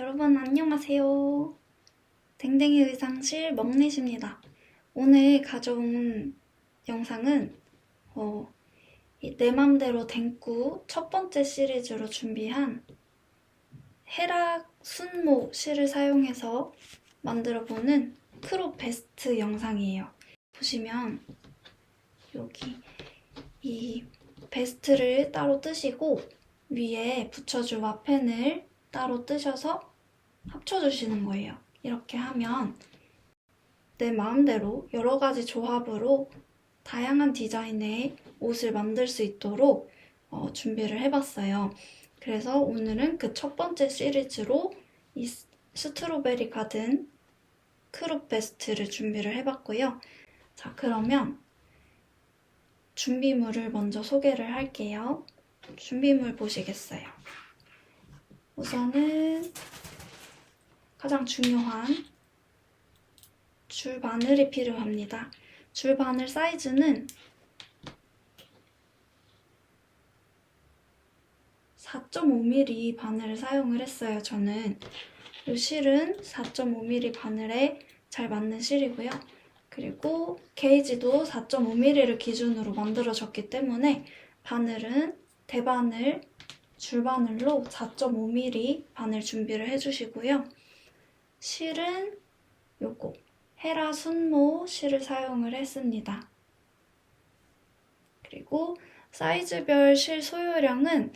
여러분 안녕하세요. 댕댕이 의상실 먹넷입니다. 오늘 가져온 영상은 내 맘대로 댕꾸 첫 번째 시리즈로 준비한 헤라 순모 실을 사용해서 만들어보는 크롭 베스트 영상이에요. 보시면 여기 이 베스트를 따로 뜨시고 위에 붙여줄 와펜을 따로 뜨셔서 합쳐주시는 거예요. 이렇게 하면 내 마음대로 여러 가지 조합으로 다양한 디자인의 옷을 만들 수 있도록 준비를 해봤어요. 그래서 오늘은 그 첫 번째 시리즈로 이 스트로베리 가든 크롭 베스트를 준비를 해봤고요. 자, 그러면 준비물을 먼저 소개를 할게요. 준비물 보시겠어요? 우선은 가장 중요한 줄 바늘이 필요합니다. 줄 바늘 사이즈는 4.5mm 바늘을 사용을 했어요. 저는 이 실은 4.5mm 바늘에 잘 맞는 실이고요. 그리고 게이지도 4.5mm를 기준으로 만들어졌기 때문에 바늘은 대바늘, 줄바늘로 4.5mm 바늘 준비를 해주시고요. 실은 요거 헤라 순모 실을 사용을 했습니다. 그리고 사이즈별 실 소요량은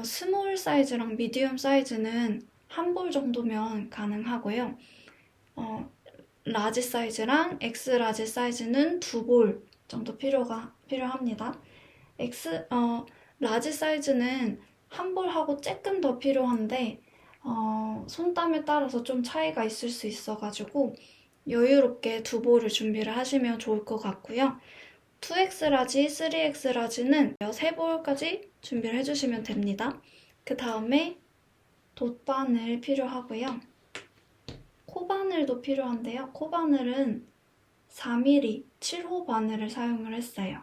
스몰 사이즈랑 미디움 사이즈는 한 볼 정도면 가능하고요. 라지 사이즈랑 엑스라지 사이즈는 2볼 정도 필요합니다. 라지 사이즈는 한 볼하고 조금 더 필요한데 손땀에 따라서 좀 차이가 있을 수 있어가지고 여유롭게 2볼을 준비를 하시면 좋을 것 같고요. 2X라지, 3X라지는 3볼까지 준비를 해주시면 됩니다. 그 다음에 돗바늘 필요하고요. 코바늘도 필요한데요. 코바늘은 4mm 7호 바늘을 사용을 했어요.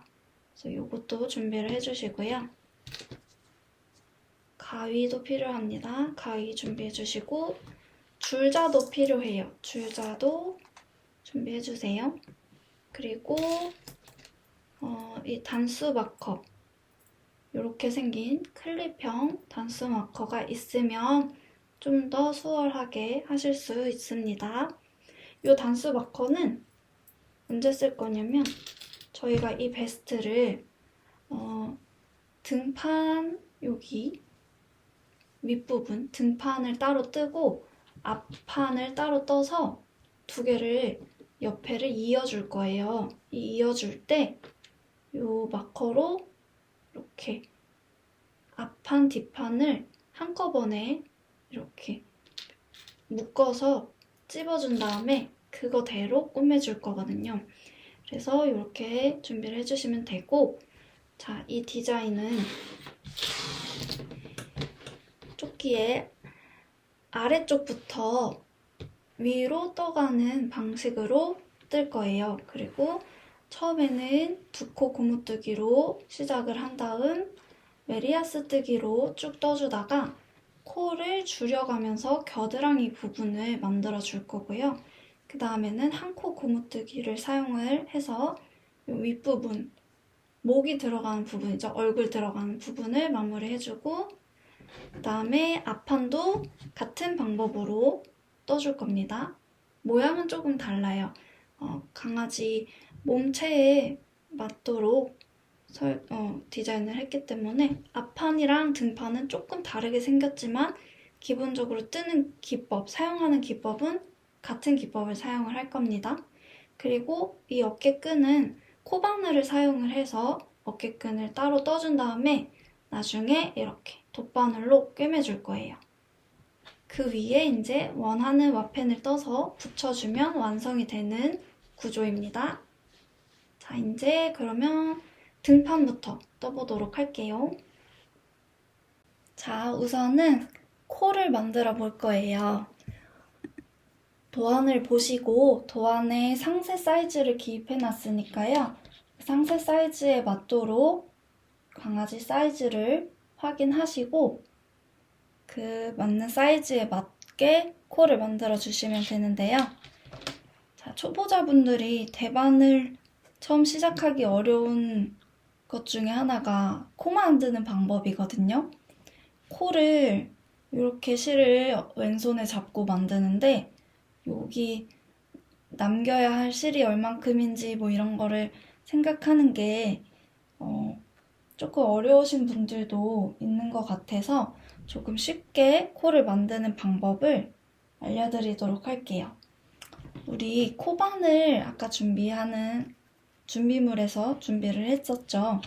그래서 이것도 준비를 해주시고요. 가위도 필요합니다. 가위 준비해주시고 줄자도 필요해요. 줄자도 준비해주세요. 그리고 이 단수 마커 이렇게 생긴 클립형 단수 마커가 있으면 좀 더 수월하게 하실 수 있습니다. 이 단수 마커는 언제 쓸 거냐면 저희가 이 베스트를 등판 여기 윗부분 등판을 따로 뜨고 앞판을 따로 떠서 두 개를 옆에를 이어줄 거예요. 이어줄 때 이 마커로 이렇게 앞판 뒷판을 한꺼번에 이렇게 묶어서 찝어준 다음에 그거대로 꾸며줄 거거든요. 그래서 이렇게 준비를 해주시면 되고, 자, 이 디자인은 조끼의 아래쪽부터 위로 떠가는 방식으로 뜰 거예요. 그리고 처음에는 2코 고무뜨기로 시작을 한 다음 메리아스 뜨기로 쭉 떠주다가 코를 줄여가면서 겨드랑이 부분을 만들어 줄 거고요. 그 다음에는 1코 고무뜨기를 사용을 해서 이 윗부분, 목이 들어가는 부분이죠. 얼굴 들어가는 부분을 마무리해주고 그 다음에 앞판도 같은 방법으로 떠줄 겁니다. 모양은 조금 달라요. 강아지 몸체에 맞도록 디자인을 했기 때문에 앞판이랑 등판은 조금 다르게 생겼지만 기본적으로 뜨는 기법, 사용하는 기법은 같은 기법을 사용을 할 겁니다. 그리고 이 어깨끈은 코바늘을 사용을 해서 어깨끈을 따로 떠준 다음에 나중에 이렇게 돗바늘로 꿰매줄 거예요. 그 위에 이제 원하는 와펜을 떠서 붙여주면 완성이 되는 구조입니다. 자, 이제 그러면 등판부터 떠보도록 할게요. 자, 우선은 코를 만들어 볼 거예요. 도안을 보시고 도안에 상세 사이즈를 기입해 놨으니까요. 상세 사이즈에 맞도록 강아지 사이즈를 확인하시고 그 맞는 사이즈에 쉽게 코를 만들어 주시면 되는데요. 자, 초보자분들이 대바늘 처음 시작하기 어려운 것 중에 하나가 코 만드는 방법이거든요. 코를 이렇게 실을 왼손에 잡고 만드는데 여기 남겨야 할 실이 얼만큼인지 뭐 이런 거를 생각하는 게 조금 어려우신 분들도 있는 것 같아서 조금 쉽게 코를 만드는 방법을 알려드리도록 할게요. 우리 코바늘 아까 준비하는 준비물에서 준비를 했었죠.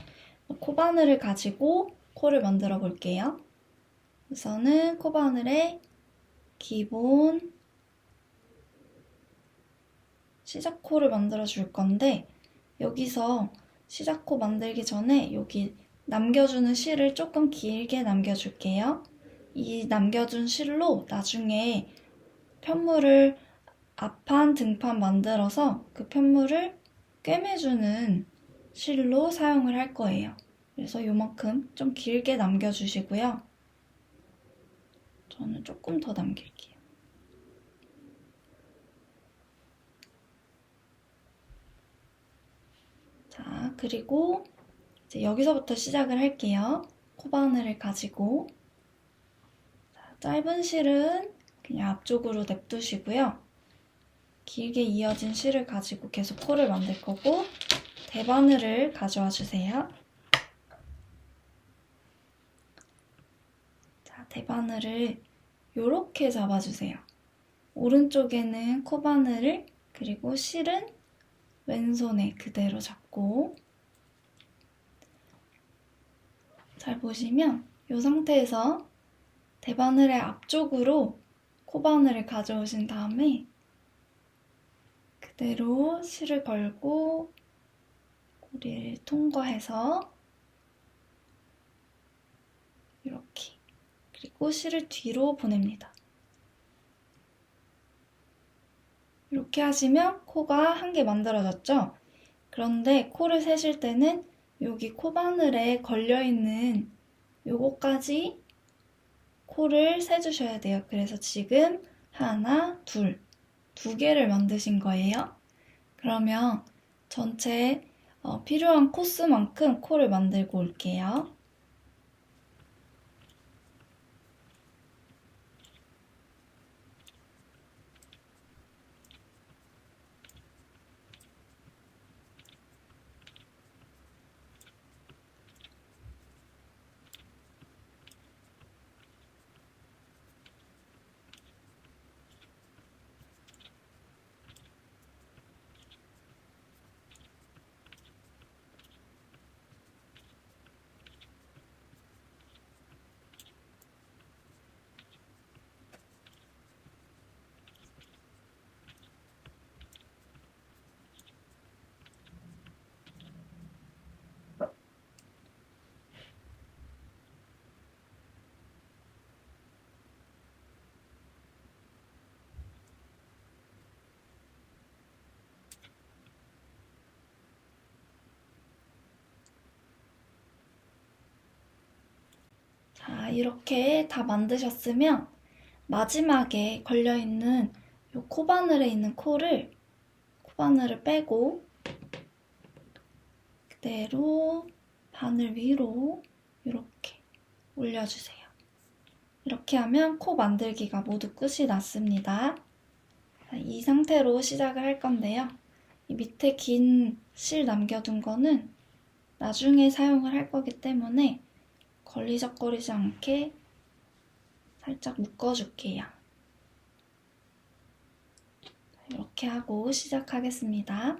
코바늘을 가지고 코를 만들어 볼게요. 우선은 코바늘의 기본 시작코를 만들어 줄 건데 여기서 시작코 만들기 전에 여기 남겨주는 실을 조금 길게 남겨줄게요. 이 남겨준 실로 나중에 편물을 앞판, 등판 만들어서 그 편물을 꿰매주는 실로 사용을 할 거예요. 그래서 요만큼 좀 길게 남겨주시고요. 저는 조금 더 남길게요. 자, 그리고 이제 여기서부터 시작을 할게요. 코바늘을 가지고 짧은 실은 그냥 앞쪽으로 냅두시고요. 길게 이어진 실을 가지고 계속 코를 만들 거고 대바늘을 가져와 주세요. 자, 대바늘을 이렇게 잡아주세요. 오른쪽에는 코바늘을 그리고 실은 왼손에 그대로 잡고 잘 보시면 이 상태에서 대바늘의 앞쪽으로 코바늘을 가져오신 다음에 그대로 실을 걸고 고리를 통과해서 이렇게 그리고 실을 뒤로 보냅니다. 이렇게 하시면 코가 한 개 만들어졌죠? 그런데 코를 세실 때는 여기 코바늘에 걸려있는 요거까지 코를 세주셔야 돼요. 그래서 지금 하나, 두 개를 만드신 거예요. 그러면 전체 필요한 코수만큼 코를 만들고 올게요. 자, 이렇게 다 만드셨으면 마지막에 걸려있는 이 코바늘에 있는 코바늘을 빼고 그대로 바늘 위로 이렇게 올려주세요. 이렇게 하면 코 만들기가 모두 끝이 났습니다. 자, 이 상태로 시작을 할 건데요. 이 밑에 긴 실 남겨둔 거는 나중에 사용을 할 거기 때문에 걸리적거리지 않게 살짝 묶어줄게요. 이렇게 하고 시작하겠습니다.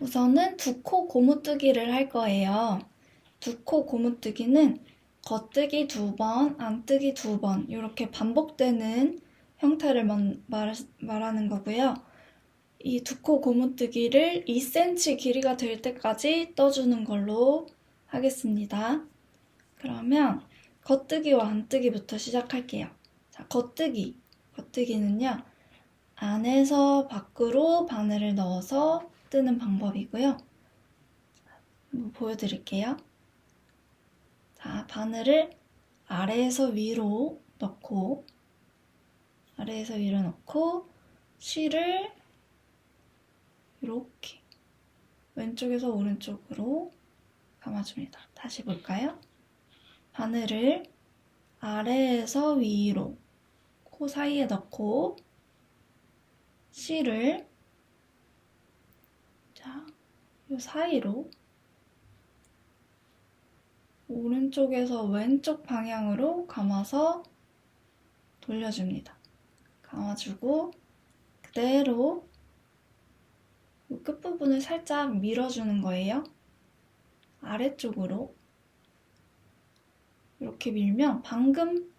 우선은 두 코 고무뜨기를 할 거예요. 두 코 고무뜨기는 겉뜨기 2번, 안뜨기 2번 이렇게 반복되는 형태를 말하는 거고요. 이 두 코 고무뜨기를 2cm 길이가 될 때까지 떠주는 걸로 하겠습니다. 그러면 겉뜨기와 안뜨기부터 시작할게요. 자, 겉뜨기는요. 안에서 밖으로 바늘을 넣어서 뜨는 방법이고요. 한번 보여드릴게요. 자, 바늘을 아래에서 위로 넣고 아래에서 위로 넣고 실을 이렇게 왼쪽에서 오른쪽으로 감아줍니다. 다시 볼까요? 바늘을 아래에서 위로 코 사이에 넣고 실을 이 사이로 오른쪽에서 왼쪽 방향으로 감아서 돌려줍니다. 감아주고 그대로 이 끝부분을 살짝 밀어주는 거예요. 아래쪽으로 이렇게 밀면 방금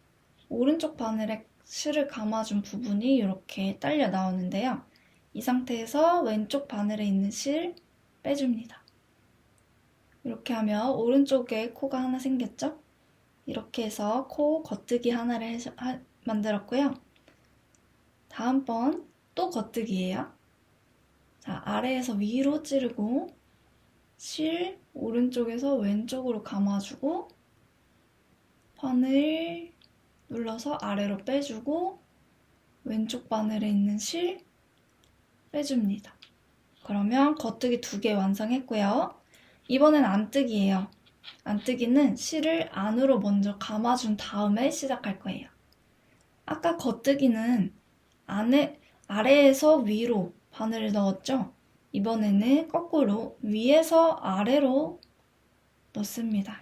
오른쪽 바늘에 실을 감아준 부분이 이렇게 딸려 나오는데요. 이 상태에서 왼쪽 바늘에 있는 실 빼줍니다. 이렇게 하면 오른쪽에 코가 하나 생겼죠? 이렇게 해서 코 겉뜨기 하나를 만들었고요. 다음번 또 겉뜨기예요. 자, 아래에서 위로 찌르고 실 오른쪽에서 왼쪽으로 감아주고 바늘 눌러서 아래로 빼주고 왼쪽 바늘에 있는 실 빼줍니다. 그러면 겉뜨기 2개 완성했고요. 이번엔 안뜨기예요. 안뜨기는 실을 안으로 먼저 감아준 다음에 시작할 거예요. 아까 겉뜨기는 아래에서 위로 바늘을 넣었죠? 이번에는 거꾸로 위에서 아래로 넣습니다.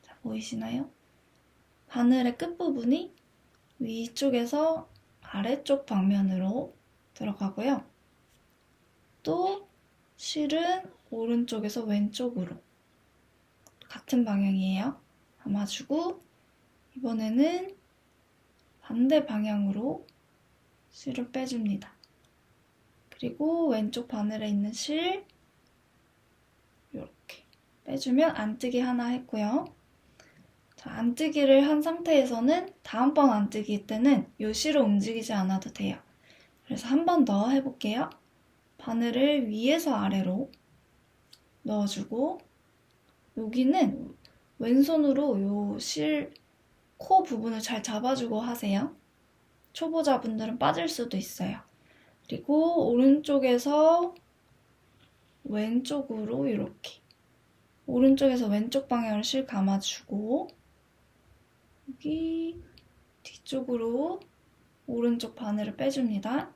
자, 보이시나요? 바늘의 끝부분이 위쪽에서 아래쪽 방면으로 들어가고요. 또 실은 오른쪽에서 왼쪽으로 같은 방향이에요. 감아주고 이번에는 반대 방향으로 실을 빼줍니다. 그리고 왼쪽 바늘에 있는 실 이렇게 빼주면 안뜨기 하나 했고요. 자, 안뜨기를 한 상태에서는 다음번 안뜨기 때는 이 실을 움직이지 않아도 돼요. 그래서 한 번 더 해볼게요. 바늘을 위에서 아래로 넣어주고 여기는 왼손으로 이 실 코 부분을 잘 잡아주고 하세요. 초보자분들은 빠질 수도 있어요. 그리고 오른쪽에서 왼쪽으로 이렇게 오른쪽에서 왼쪽 방향으로 실 감아주고 여기 뒤쪽으로 오른쪽 바늘을 빼줍니다.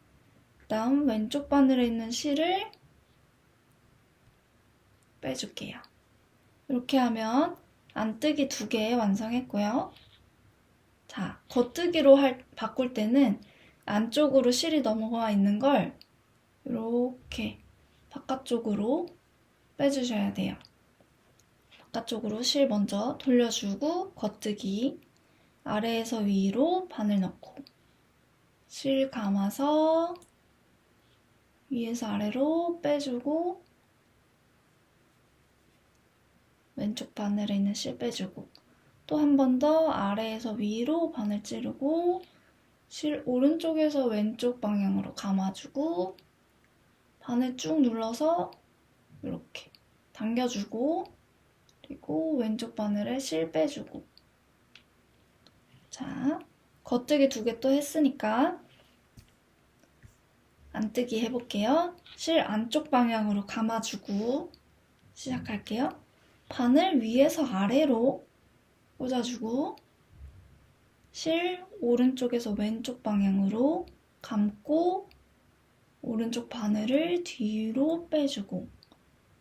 그 다음 왼쪽 바늘에 있는 실을 빼줄게요. 이렇게 하면 안뜨기 2개 완성했고요. 자, 겉뜨기로 바꿀 때는 안쪽으로 실이 넘어가 있는 걸 이렇게 바깥쪽으로 빼주셔야 돼요. 바깥쪽으로 실 먼저 돌려주고 겉뜨기 아래에서 위로 바늘 넣고 실 감아서 위에서 아래로 빼주고 왼쪽 바늘에 있는 실 빼주고 또 한 번 더 아래에서 위로 바늘 찌르고 실 오른쪽에서 왼쪽 방향으로 감아주고 바늘 쭉 눌러서 이렇게 당겨주고 그리고 왼쪽 바늘에 실 빼주고 자, 겉뜨기 2개 또 했으니까 안뜨기 해볼게요. 실 안쪽 방향으로 감아주고 시작할게요. 바늘 위에서 아래로 꽂아주고 실 오른쪽에서 왼쪽 방향으로 감고 오른쪽 바늘을 뒤로 빼주고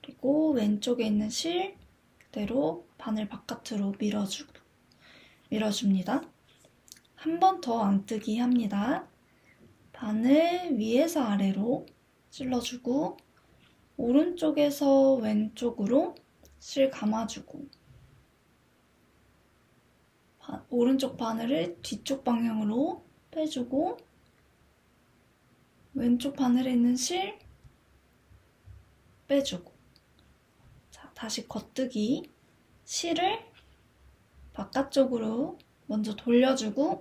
그리고 왼쪽에 있는 실 그대로 바늘 바깥으로 밀어줍니다. 한 번 더 안뜨기 합니다. 바늘 위에서 아래로 찔러주고 오른쪽에서 왼쪽으로 실 감아주고 오른쪽 바늘을 뒤쪽 방향으로 빼주고 왼쪽 바늘에 있는 실 빼주고 자, 다시 겉뜨기 실을 바깥쪽으로 먼저 돌려주고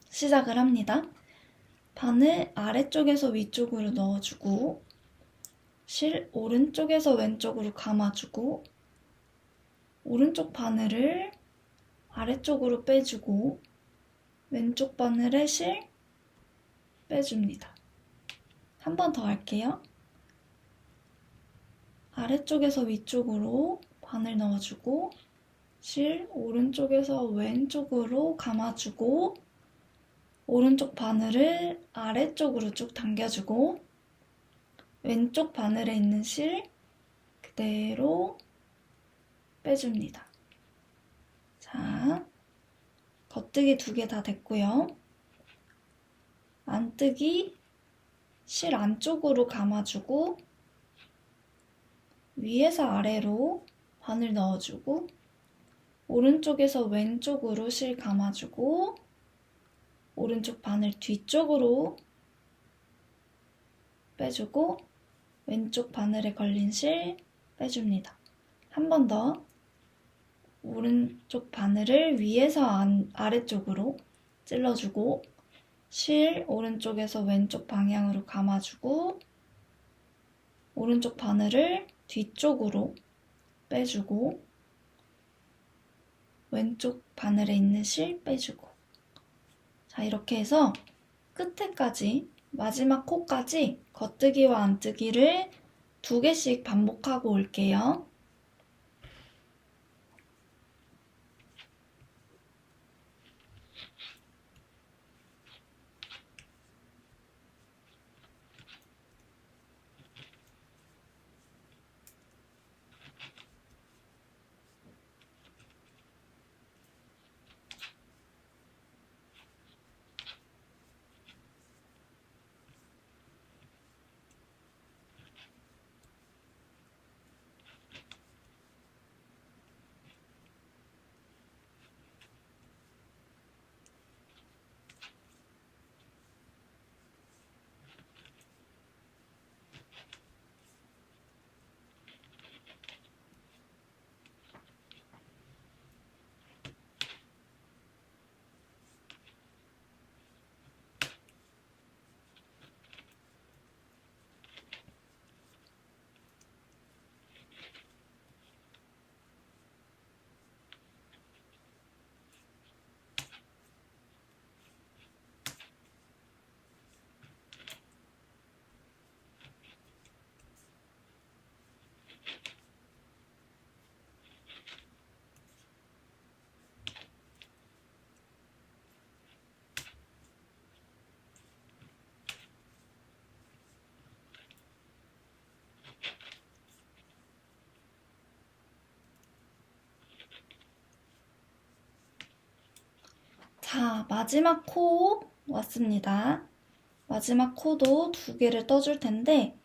시작을 합니다. 바늘 아래쪽에서 위쪽으로 넣어주고 실 오른쪽에서 왼쪽으로 감아주고 오른쪽 바늘을 아래쪽으로 빼주고 왼쪽 바늘에 실 빼줍니다. 한 번 더 할게요. 아래쪽에서 위쪽으로 바늘 넣어주고 실 오른쪽에서 왼쪽으로 감아주고 오른쪽 바늘을 아래쪽으로 쭉 당겨주고 왼쪽 바늘에 있는 실 그대로 빼줍니다. 자, 겉뜨기 2개 다 됐고요. 안뜨기 실 안쪽으로 감아주고 위에서 아래로 바늘 넣어주고 오른쪽에서 왼쪽으로 실 감아주고 오른쪽 바늘 뒤쪽으로 빼주고 왼쪽 바늘에 걸린 실 빼줍니다. 한 번 더 오른쪽 바늘을 위에서 아래쪽으로 찔러주고 실 오른쪽에서 왼쪽 방향으로 감아주고 오른쪽 바늘을 뒤쪽으로 빼주고 왼쪽 바늘에 있는 실 빼주고 자 이렇게 해서 끝에까지 마지막 코까지 겉뜨기와 안뜨기를 2개씩 반복하고 올게요. 자, 마지막 코 왔습니다. 마지막 코도 2개를 떠줄 텐데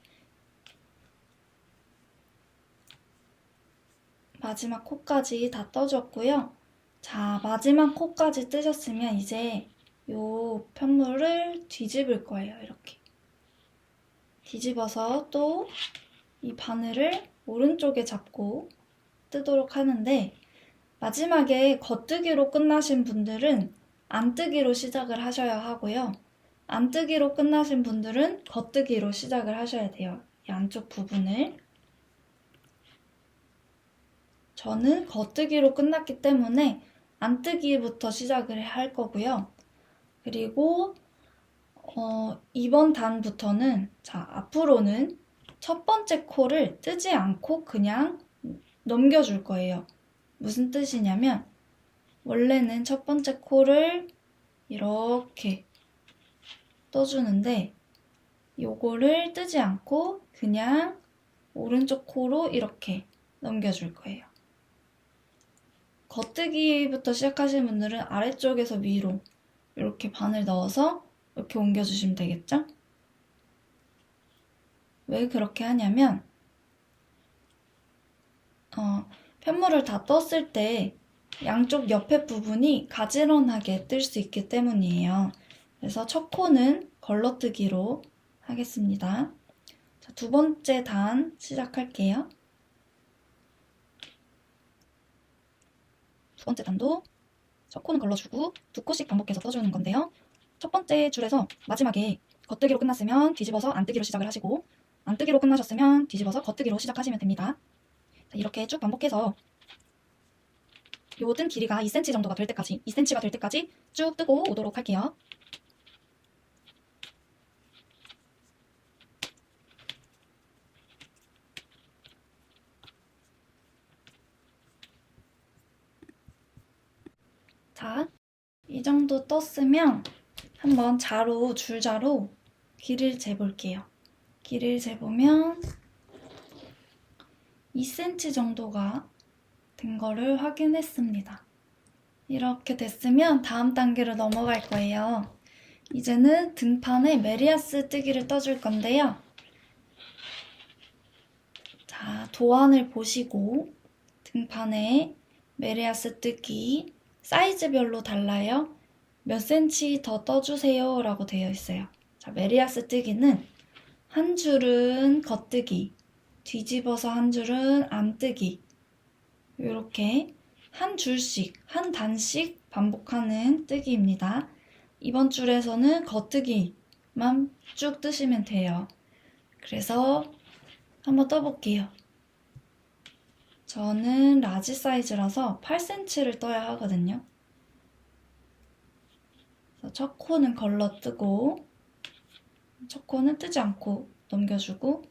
마지막 코까지 다 떠줬고요. 자, 마지막 코까지 뜨셨으면 이제 요 편물을 뒤집을 거예요. 이렇게 뒤집어서 또 이 바늘을 오른쪽에 잡고 뜨도록 하는데 마지막에 겉뜨기로 끝나신 분들은 안뜨기로 시작을 하셔야 하고요. 안뜨기로 끝나신 분들은 겉뜨기로 시작을 하셔야 돼요. 이 안쪽 부분을. 저는 겉뜨기로 끝났기 때문에 안뜨기부터 시작을 할 거고요. 그리고 이번 단부터는 자 앞으로는 첫 번째 코를 뜨지 않고 그냥 넘겨줄 거예요. 무슨 뜻이냐면 원래는 첫 번째 코를 이렇게 떠주는데 요거를 뜨지 않고 그냥 오른쪽 코로 이렇게 넘겨줄 거예요. 겉뜨기부터 시작하시는 분들은 아래쪽에서 위로 이렇게 바늘 넣어서 이렇게 옮겨주시면 되겠죠? 왜 그렇게 하냐면 편물을 다 떴을 때 양쪽 옆에 부분이 가지런하게 뜰 수 있기 때문이에요. 그래서 첫 코는 걸러뜨기로 하겠습니다. 자, 2번째 단 시작할게요. 2번째 단도 첫 코는 걸러주고 2코씩 반복해서 떠주는 건데요. 첫 번째 줄에서 마지막에 겉뜨기로 끝났으면 뒤집어서 안뜨기로 시작을 하시고 안뜨기로 끝나셨으면 뒤집어서 겉뜨기로 시작하시면 됩니다. 자, 이렇게 쭉 반복해서 요 뜬 길이가 2cm 정도가 될 때까지, 2cm가 될 때까지 쭉 뜨고 오도록 할게요. 자, 이 정도 떴으면 한번 줄자로 길이를 재볼게요. 길이를 재보면 2cm 정도가 된 거를 확인했습니다. 이렇게 됐으면 다음 단계로 넘어갈 거예요. 이제는 등판에 메리아스 뜨기를 떠줄 건데요. 자, 도안을 보시고 등판에 메리아스 뜨기 사이즈별로 달라요. 몇 cm 더 떠주세요 라고 되어 있어요. 자, 메리아스 뜨기는 한 줄은 겉뜨기, 뒤집어서 한 줄은 안뜨기, 이렇게 한 줄씩, 한 단씩 반복하는 뜨기입니다. 이번 줄에서는 겉뜨기만 쭉 뜨시면 돼요. 그래서 한번 떠볼게요. 저는 라지 사이즈라서 8cm를 떠야 하거든요. 그래서 첫 코는 걸러뜨고 첫 코는 뜨지 않고 넘겨주고,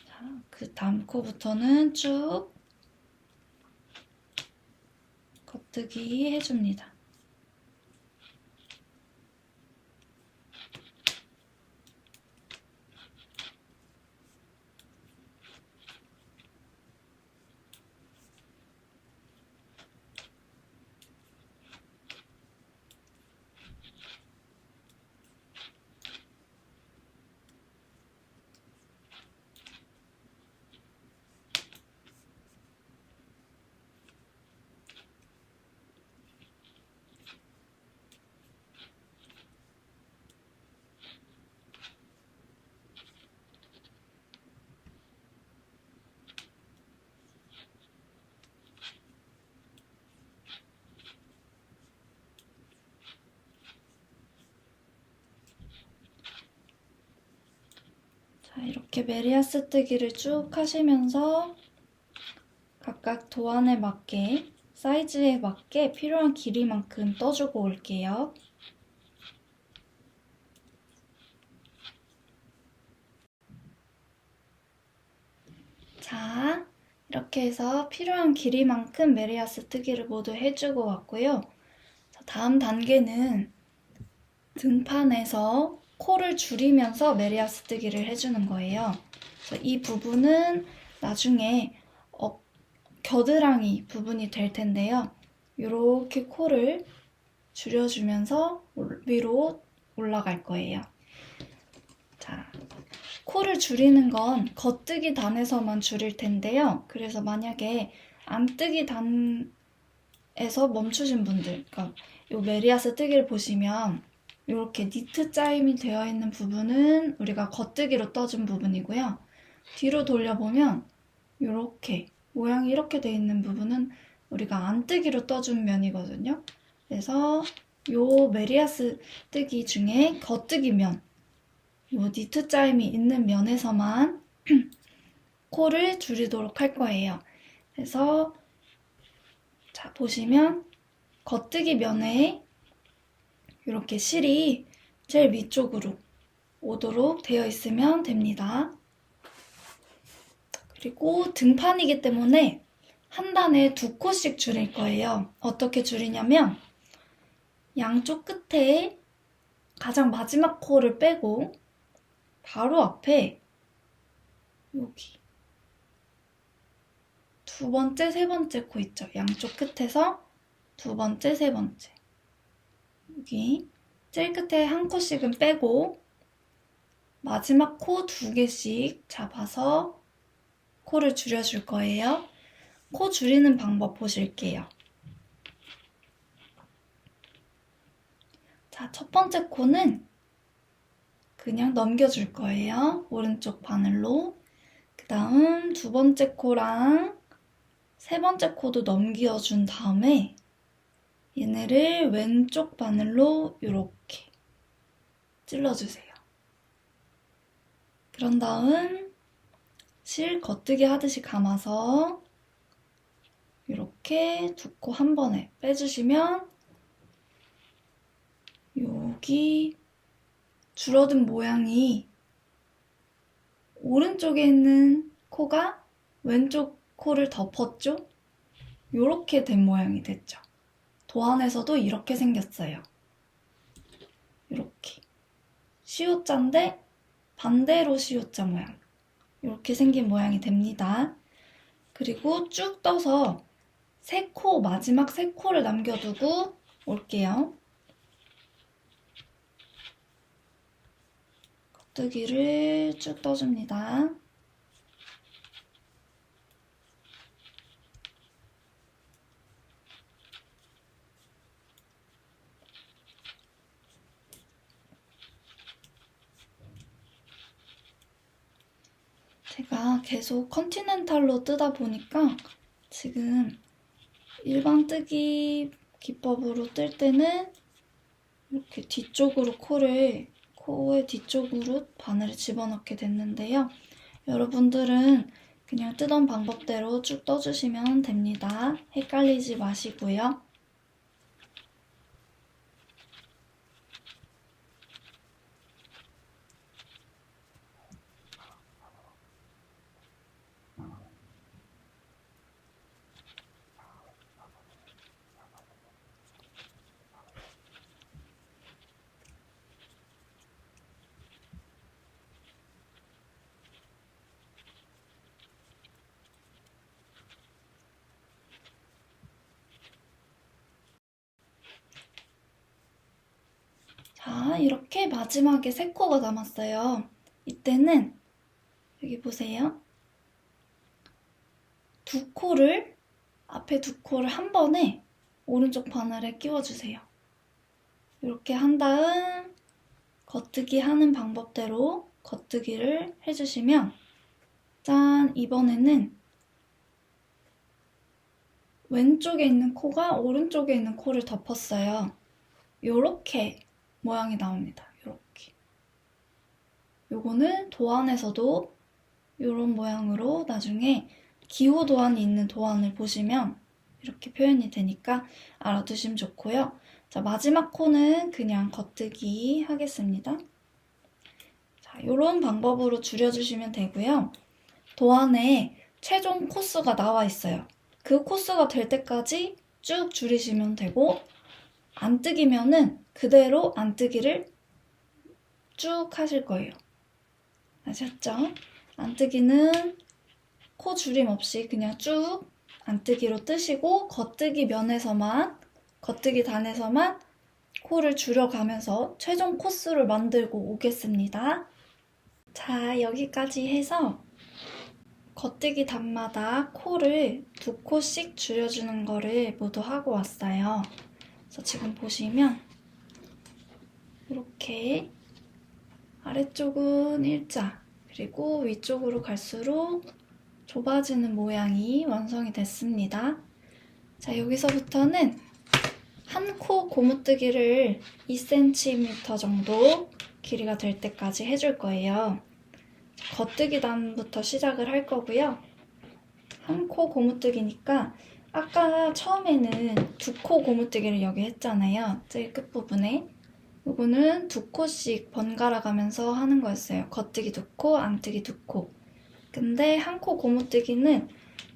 자, 그 다음 코부터는 쭉 겉뜨기 해줍니다. 자, 이렇게 메리아스 뜨기를 쭉 하시면서 각각 도안에 맞게, 사이즈에 맞게 필요한 길이만큼 떠주고 올게요. 자, 이렇게 해서 필요한 길이만큼 메리아스 뜨기를 모두 해주고 왔고요. 자, 다음 단계는 등판에서 코를 줄이면서 메리아스 뜨기를 해주는 거예요. 그래서 이 부분은 나중에 겨드랑이 부분이 될 텐데요. 이렇게 코를 줄여주면서 위로 올라갈 거예요. 자, 코를 줄이는 건 겉뜨기 단에서만 줄일 텐데요. 그래서 만약에 안뜨기 단에서 멈추신 분들, 그러니까 이 메리아스 뜨기를 보시면 이렇게 니트 짜임이 되어 있는 부분은 우리가 겉뜨기로 떠준 부분이고요. 뒤로 돌려보면 이렇게 모양이 이렇게 되어 있는 부분은 우리가 안뜨기로 떠준 면이거든요. 그래서 이 메리아스 뜨기 중에 겉뜨기 면, 이 니트 짜임이 있는 면에서만 코를 줄이도록 할 거예요. 그래서 자, 보시면 겉뜨기 면에 이렇게 실이 제일 위쪽으로 오도록 되어 있으면 됩니다. 그리고 등판이기 때문에 한 단에 2코씩 줄일 거예요. 어떻게 줄이냐면 양쪽 끝에 가장 마지막 코를 빼고 바로 앞에 여기 두 번째, 세 번째 코 있죠? 양쪽 끝에서 두 번째, 세 번째. 여기 제일 끝에 한 코씩은 빼고 마지막 코 2개씩 잡아서 코를 줄여줄 거예요. 코 줄이는 방법 보실게요. 자, 첫 번째 코는 그냥 넘겨줄 거예요. 오른쪽 바늘로. 그 다음 두 번째 코랑 세 번째 코도 넘겨준 다음에 얘네를 왼쪽 바늘로 이렇게 찔러주세요. 그런 다음 실 겉뜨기 하듯이 감아서 이렇게 두 코 한 번에 빼주시면 여기 줄어든 모양이 오른쪽에 있는 코가 왼쪽 코를 덮었죠? 이렇게 된 모양이 됐죠. 도안에서도 이렇게 생겼어요. 이렇게 시옷자인데 반대로 시옷자 모양. 이렇게 생긴 모양이 됩니다. 그리고 쭉 떠서 마지막 세 코를 남겨두고 올게요. 겉뜨기를 쭉 떠줍니다. 제가 계속 컨티넨탈로 뜨다 보니까 지금 일반 뜨기 기법으로 뜰 때는 이렇게 뒤쪽으로 코의 뒤쪽으로 바늘을 집어넣게 됐는데요. 여러분들은 그냥 뜨던 방법대로 쭉 떠주시면 됩니다. 헷갈리지 마시고요. 자, 이렇게 마지막에 세 코가 남았어요. 이때는 여기 보세요. 앞에 두 코를 한 번에 오른쪽 바늘에 끼워주세요. 이렇게 한 다음 겉뜨기 하는 방법대로 겉뜨기를 해주시면 짠! 이번에는 왼쪽에 있는 코가 오른쪽에 있는 코를 덮었어요. 요렇게 모양이 나옵니다. 요렇게. 요거는 도안에서도 요런 모양으로 나중에 기호 도안이 있는 도안을 보시면 이렇게 표현이 되니까 알아두시면 좋고요. 자, 마지막 코는 그냥 겉뜨기 하겠습니다. 자, 요런 방법으로 줄여주시면 되고요. 도안에 최종 코스가 나와 있어요. 그 코스가 될 때까지 쭉 줄이시면 되고 안뜨기면은 그대로 안뜨기를 쭉 하실 거예요. 아셨죠? 안뜨기는 코 줄임 없이 그냥 쭉 안뜨기로 뜨시고 겉뜨기 단에서만 코를 줄여가면서 최종 코스를 만들고 오겠습니다. 자, 여기까지 해서 겉뜨기 단마다 코를 두 코씩 줄여주는 거를 모두 하고 왔어요. 그래서 지금 보시면 이렇게 아래쪽은 일자, 그리고 위쪽으로 갈수록 좁아지는 모양이 완성이 됐습니다. 자, 여기서부터는 한 코 고무뜨기를 2cm 정도 길이가 될 때까지 해줄 거예요. 겉뜨기 단부터 시작을 할 거고요. 한 코 고무뜨기니까 아까 처음에는 두 코 고무뜨기를 여기 했잖아요. 제일 끝부분에. 요거는 두 코씩 번갈아 가면서 하는 거였어요. 겉뜨기 두 코, 안뜨기 두 코. 근데 한 코 고무뜨기는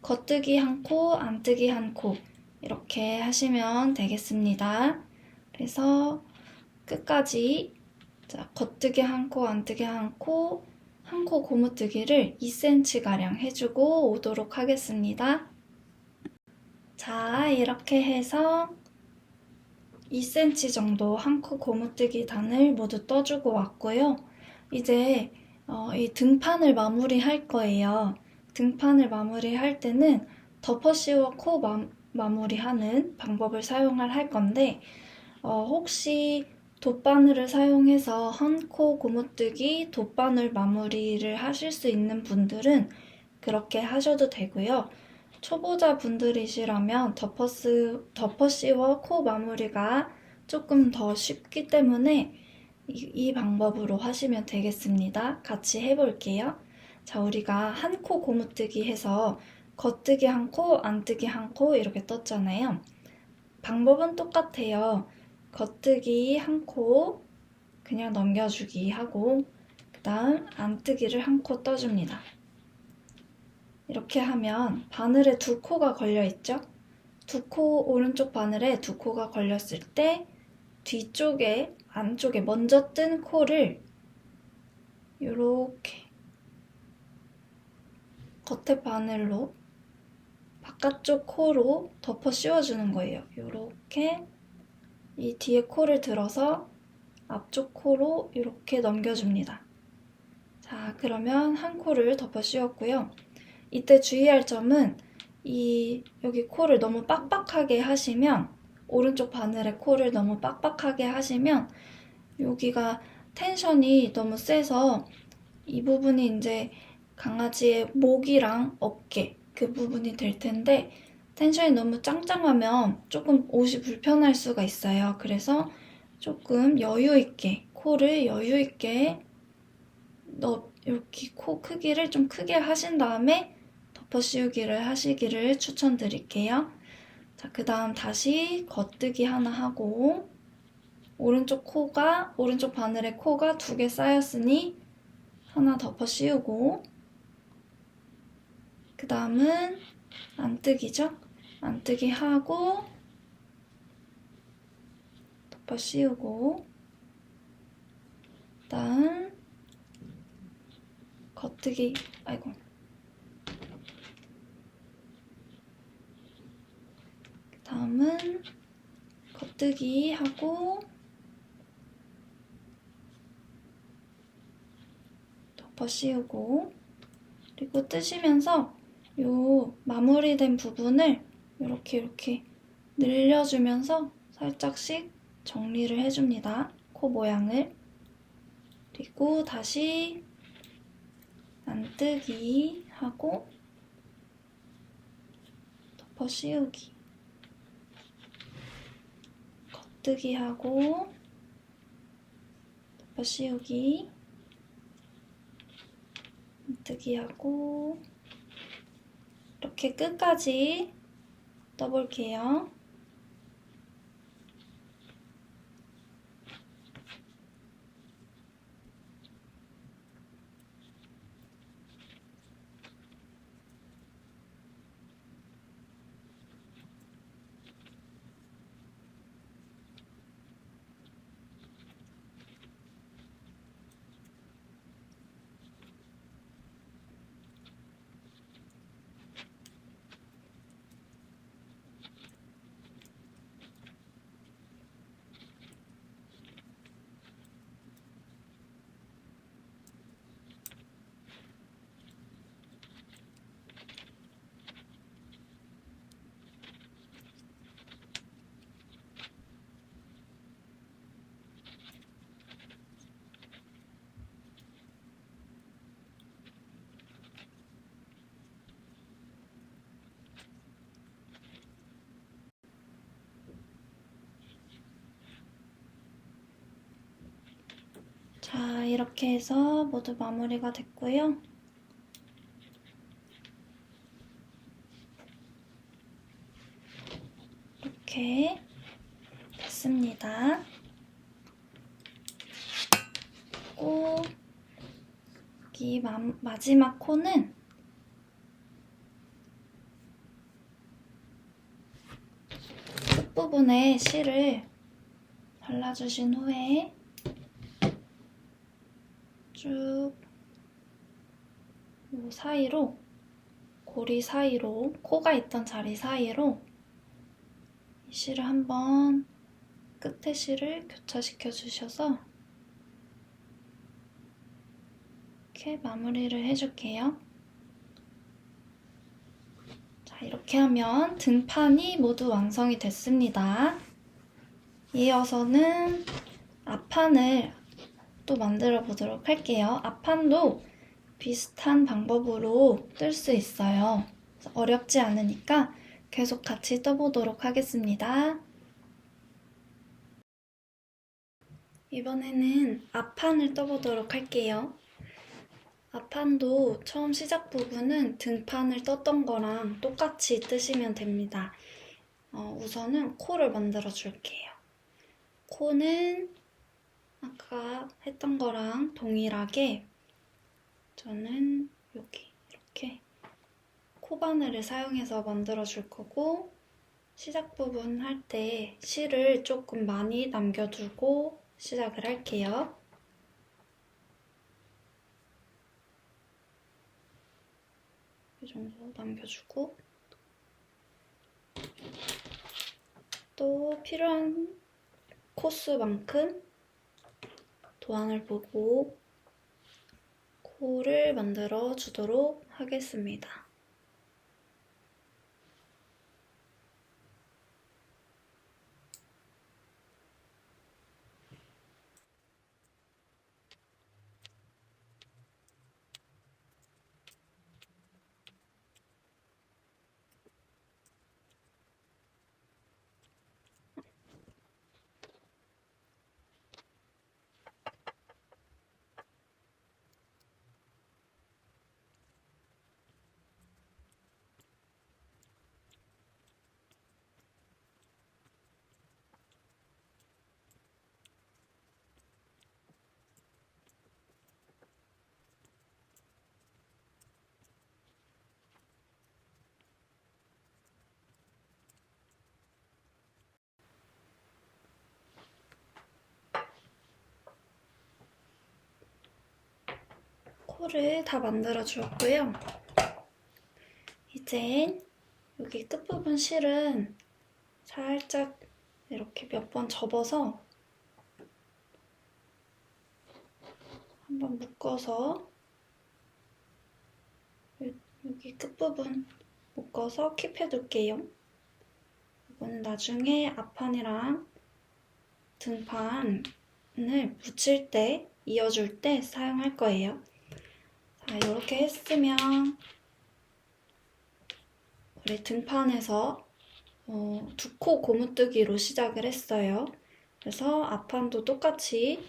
겉뜨기 한 코, 안뜨기 한 코 이렇게 하시면 되겠습니다. 그래서 끝까지 자, 겉뜨기 한 코, 안뜨기 한 코, 한 코 고무뜨기를 2cm가량 해주고 오도록 하겠습니다. 자, 이렇게 해서 2cm 정도 한 코 고무뜨기 단을 모두 떠주고 왔고요. 이제 이 등판을 마무리할 거예요. 등판을 마무리할 때는 덮어씌워 코 마무리하는 방법을 할 건데 혹시 돗바늘을 사용해서 한 코 고무뜨기 돗바늘 마무리를 하실 수 있는 분들은 그렇게 하셔도 되고요. 초보자 분들이시라면 덮어씌워 코 마무리가 조금 더 쉽기 때문에 이 방법으로 하시면 되겠습니다. 같이 해볼게요. 자, 우리가 한 코 고무뜨기 해서 겉뜨기 한 코, 안뜨기 한 코 이렇게 떴잖아요. 방법은 똑같아요. 겉뜨기 한 코 그냥 넘겨주기 하고 그 다음 안뜨기를 한 코 떠줍니다. 이렇게 하면 바늘에 두 코가 걸려있죠? 오른쪽 바늘에 두 코가 걸렸을 때 뒤쪽에 안쪽에 먼저 뜬 코를 이렇게 겉에 바늘로 바깥쪽 코로 덮어 씌워주는 거예요. 이렇게 이 뒤에 코를 들어서 앞쪽 코로 이렇게 넘겨줍니다. 자, 그러면 한 코를 덮어 씌웠고요. 이때 주의할 점은 여기 코를 너무 빡빡하게 하시면 오른쪽 바늘에 코를 너무 빡빡하게 하시면 여기가 텐션이 너무 세서 이 부분이 이제 강아지의 목이랑 어깨 그 부분이 될 텐데 텐션이 너무 짱짱하면 조금 옷이 불편할 수가 있어요. 그래서 조금 여유 있게 코를 여유 있게 이렇게 코 크기를 좀 크게 하신 다음에 덮어 씌우기를 하시기를 추천드릴게요. 자, 그 다음 다시 겉뜨기 하나 하고 오른쪽 바늘에 코가 2개 쌓였으니 하나 덮어 씌우고 그 다음은 안뜨기죠? 안뜨기 하고 덮어 씌우고 그 다음 겉뜨기 그 다음은 겉뜨기 하고 덮어 씌우고 그리고 뜨시면서 요 마무리된 부분을 이렇게 늘려주면서 살짝씩 정리를 해줍니다. 코 모양을. 그리고 다시 안뜨기 하고 덮어 씌우기. 겉뜨기 하고 덮어 씌우기. 안뜨기 하고 이렇게 끝까지 떠볼게요. 자, 이렇게 해서 모두 마무리가 됐고요. 이렇게 됐습니다. 꼭 이 마지막 코는 끝부분에 실을 발라주신 후에 쭉 이 사이로 고리 사이로 코가 있던 자리 사이로 이 실을 한번 끝에 실을 교차시켜 주셔서 이렇게 마무리를 해줄게요. 자, 이렇게 하면 등판이 모두 완성이 됐습니다. 이어서는 앞판을 또 만들어 보도록 할게요. 앞판도 비슷한 방법으로 뜰 수 있어요. 어렵지 않으니까 계속 같이 떠보도록 하겠습니다. 이번에는 앞판을 떠보도록 할게요. 앞판도 처음 시작 부분은 등판을 떴던 거랑 똑같이 뜨시면 됩니다. 우선은 코를 만들어 줄게요. 코는 아까 했던 거랑 동일하게 저는 여기 이렇게 코바늘을 사용해서 만들어 줄 거고, 시작 부분 할 때 실을 조금 많이 남겨두고 시작을 할게요. 이 정도 남겨주고, 또 필요한 코수만큼 도안을 보고 코를 만들어 주도록 하겠습니다. 코를 다 만들어 주었고요. 이제 여기 끝부분 실은 살짝 이렇게 몇 번 접어서 한번 묶어서 여기 끝부분 묶어서 킵해 둘게요. 이거는 나중에 앞판이랑 등판을 붙일 때, 이어줄 때 사용할 거예요. 자, 이렇게 했으면 우리 등판에서 두 코 고무뜨기로 시작을 했어요. 그래서 앞판도 똑같이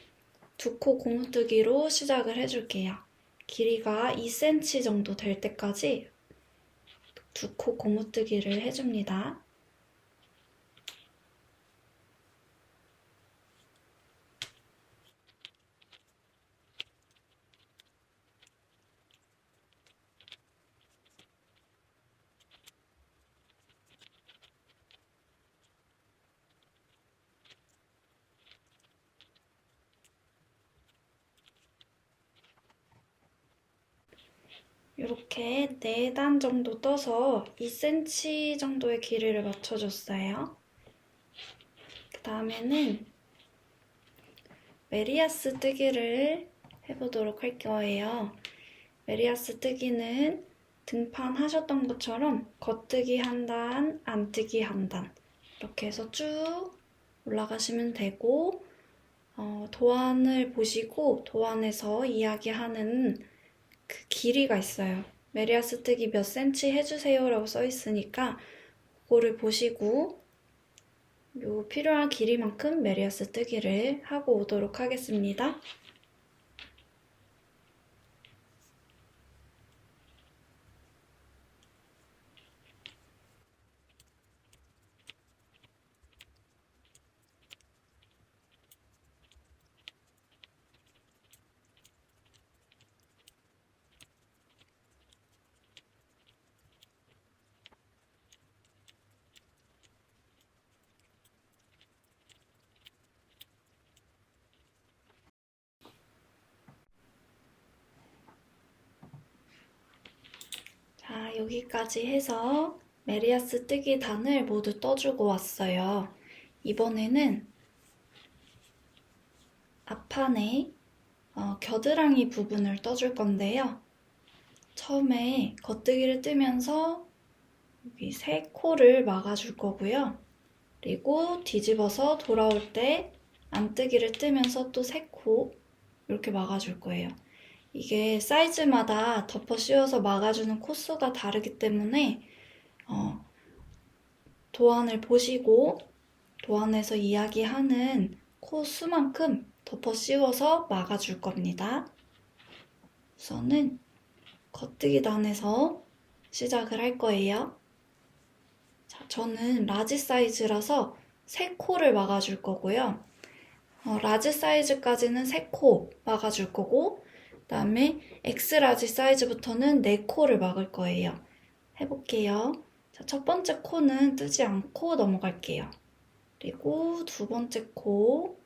두 코 고무뜨기로 시작을 해줄게요. 길이가 2cm 정도 될 때까지 두 코 고무뜨기를 해줍니다. 이렇게 4단 정도 떠서 2cm 정도의 길이를 맞춰줬어요. 그 다음에는 메리아스 뜨기를 해보도록 할 거예요. 메리아스 뜨기는 등판하셨던 것처럼 겉뜨기 한 단, 안뜨기 한 단 이렇게 해서 쭉 올라가시면 되고, 도안을 보시고 도안에서 이야기하는 그 길이가 있어요. 메리아스 뜨기 몇 cm 해주세요 라고 써있으니까 그거를 보시고 요 필요한 길이만큼 메리아스 뜨기를 하고 오도록 하겠습니다. 자, 여기까지 해서 메리아스 뜨기 단을 모두 떠주고 왔어요. 이번에는 앞판에 겨드랑이 부분을 떠줄 건데요. 처음에 겉뜨기를 뜨면서 여기 세 코를 막아줄 거고요. 그리고 뒤집어서 돌아올 때 안뜨기를 뜨면서 또 세 코 이렇게 막아줄 거예요. 이게 사이즈마다 덮어 씌워서 막아주는 코수가 다르기 때문에 도안을 보시고 도안에서 이야기하는 코수만큼 덮어 씌워서 막아줄 겁니다. 우선은 겉뜨기 단에서 시작을 할 거예요. 자, 저는 라지 사이즈라서 3코를 막아줄 거고요. 라지 사이즈까지는 3코 막아줄 거고, 그 다음에 엑스라지 사이즈부터는 4코를 막을 거예요. 해볼게요. 자, 첫 번째 코는 뜨지 않고 넘어갈게요. 그리고 두 번째 코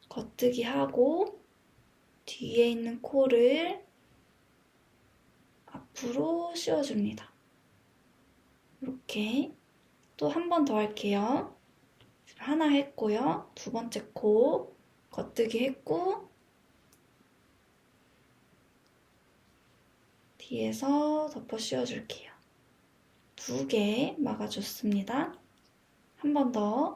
겉뜨기 하고 뒤에 있는 코를 앞으로 씌워줍니다. 이렇게 또 한 번 더 할게요. 하나 했고요. 두 번째 코 겉뜨기 했고 뒤에서 덮어 씌워줄게요. 2개 막아줬습니다. 한 번 더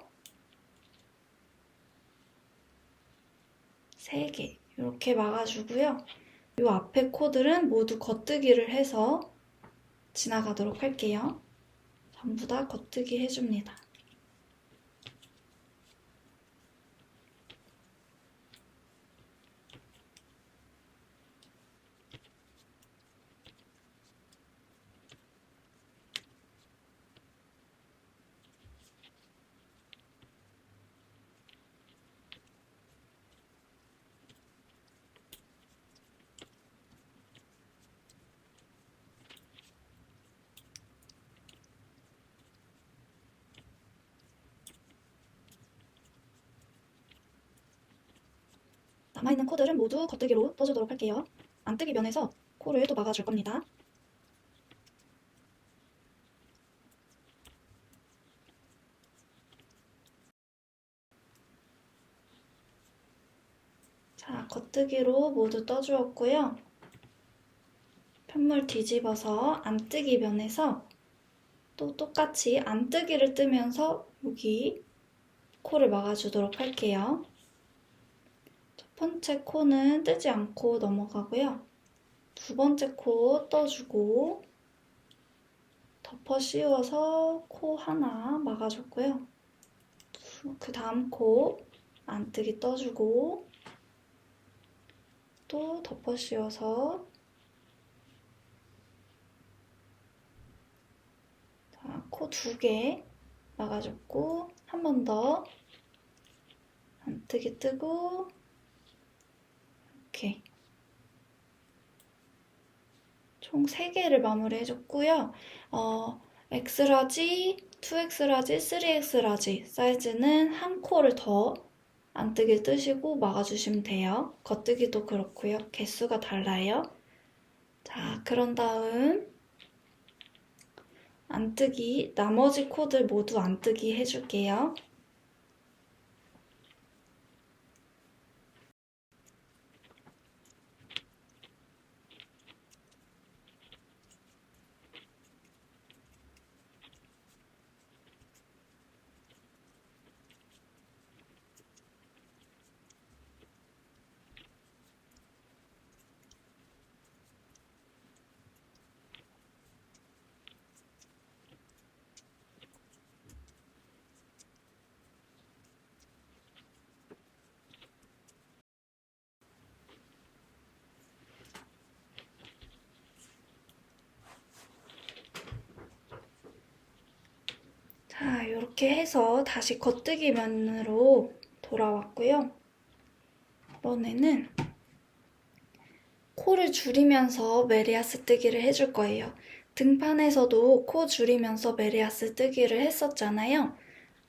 3개 이렇게 막아주고요. 이 앞에 코들은 모두 겉뜨기를 해서 지나가도록 할게요. 전부 다 겉뜨기 해줍니다. 남아있는 코들은 모두 겉뜨기로 떠주도록 할게요. 안뜨기 면에서 코를 또 막아줄 겁니다. 자, 겉뜨기로 모두 떠주었고요. 편물 뒤집어서 안뜨기 면에서 또 똑같이 안뜨기를 뜨면서 여기 코를 막아주도록 할게요. 첫 번째 코는 뜨지 않고 넘어가고요. 두 번째 코 떠주고 덮어 씌워서 코 하나 막아줬고요. 그 다음 코 안뜨기 떠주고 또 덮어 씌워서 코 2개 막아줬고 한 번 더 안뜨기 뜨고 이렇게 총 3개를 마무리해줬고요. X라지, 2X라지, 3X라지 사이즈는 한 코를 더 안뜨기 뜨시고 막아주시면 돼요. 겉뜨기도 그렇고요. 개수가 달라요. 자, 그런 다음 안뜨기, 나머지 코들 모두 안뜨기 해줄게요. 자, 이렇게 해서 다시 겉뜨기 면으로 돌아왔고요. 이번에는 코를 줄이면서 메리아스 뜨기를 해줄 거예요. 등판에서도 코 줄이면서 메리아스 뜨기를 했었잖아요.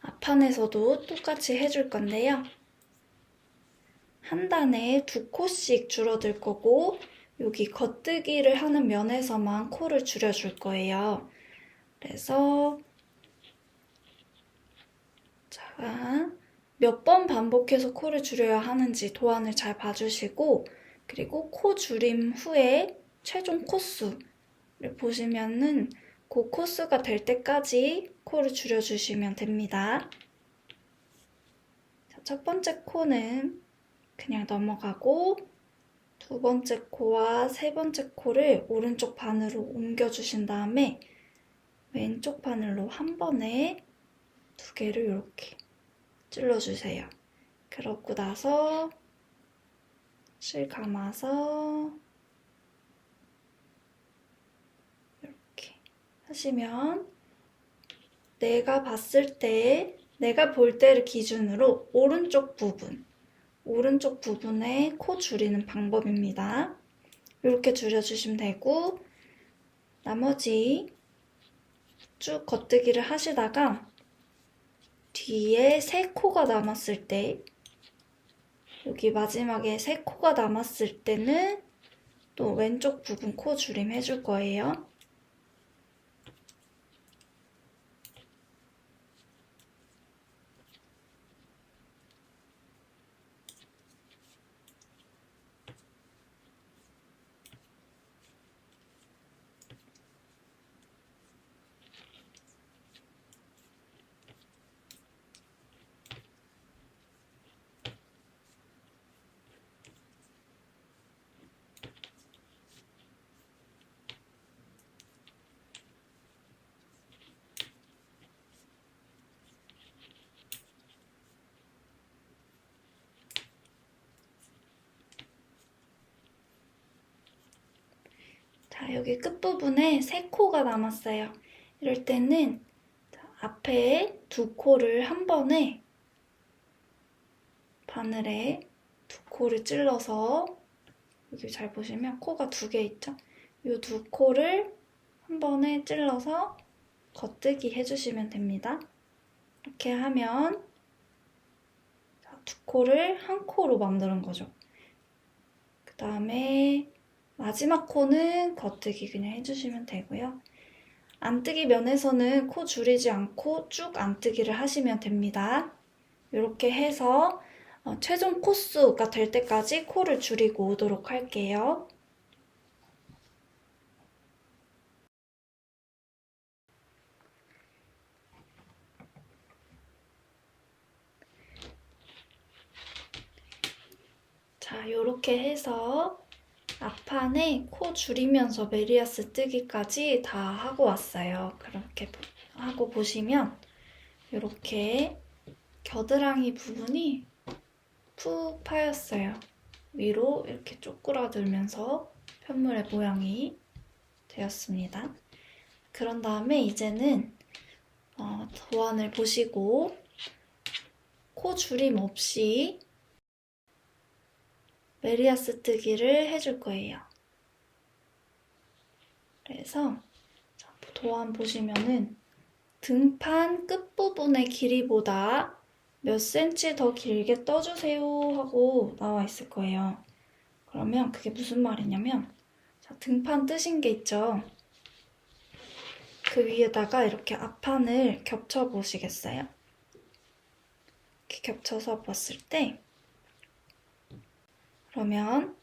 앞판에서도 똑같이 해줄 건데요. 한 단에 2코씩 줄어들 거고 여기 겉뜨기를 하는 면에서만 코를 줄여줄 거예요. 그래서 자, 몇 번 반복해서 코를 줄여야 하는지 도안을 잘 봐주시고 그리고 코 줄임 후에 최종 코수를 보시면은 그 코수가 될 때까지 코를 줄여주시면 됩니다. 자, 첫 번째 코는 그냥 넘어가고 두 번째 코와 세 번째 코를 오른쪽 바늘로 옮겨주신 다음에 왼쪽 바늘로 한 번에 2개를 이렇게 찔러주세요. 그러고 나서 실 감아서 이렇게 하시면 내가 볼 때를 기준으로 오른쪽 부분에 코 줄이는 방법입니다. 이렇게 줄여주시면 되고, 나머지 쭉 겉뜨기를 하시다가 뒤에 세 코가 남았을 때, 여기 마지막에 세 코가 남았을 때는 또 왼쪽 부분 코 줄임 해줄 거예요. 자, 여기 끝부분에 세 코가 남았어요. 이럴 때는 앞에 두 코를 한 번에 바늘에 두 코를 찔러서, 여기 잘 보시면 코가 두 개 있죠? 이 두 코를 한 번에 찔러서 겉뜨기 해주시면 됩니다. 이렇게 하면 두 코를 한 코로 만드는 거죠. 그 다음에 마지막 코는 겉뜨기 그냥 해주시면 되고요. 안뜨기 면에서는 코 줄이지 않고 쭉 안뜨기를 하시면 됩니다. 이렇게 해서 최종 코수가 될 때까지 코를 줄이고 오도록 할게요. 자, 이렇게 해서 앞판에 코 줄이면서 메리아스 뜨기까지 다 하고 왔어요. 그렇게 하고 보시면 이렇게 겨드랑이 부분이 푹 파였어요. 위로 이렇게 쪼그라들면서 편물의 모양이 되었습니다. 그런 다음에 이제는 도안을 보시고 코 줄임 없이 메리아스 뜨기를 해줄 거예요. 그래서 도안 보시면은 등판 끝부분의 길이보다 몇 cm 더 길게 떠주세요 하고 나와 있을 거예요. 그러면 그게 무슨 말이냐면, 자, 등판 뜨신 게 있죠? 그 위에다가 이렇게 앞판을 겹쳐 보시겠어요? 이렇게 겹쳐서 봤을 때, 그러면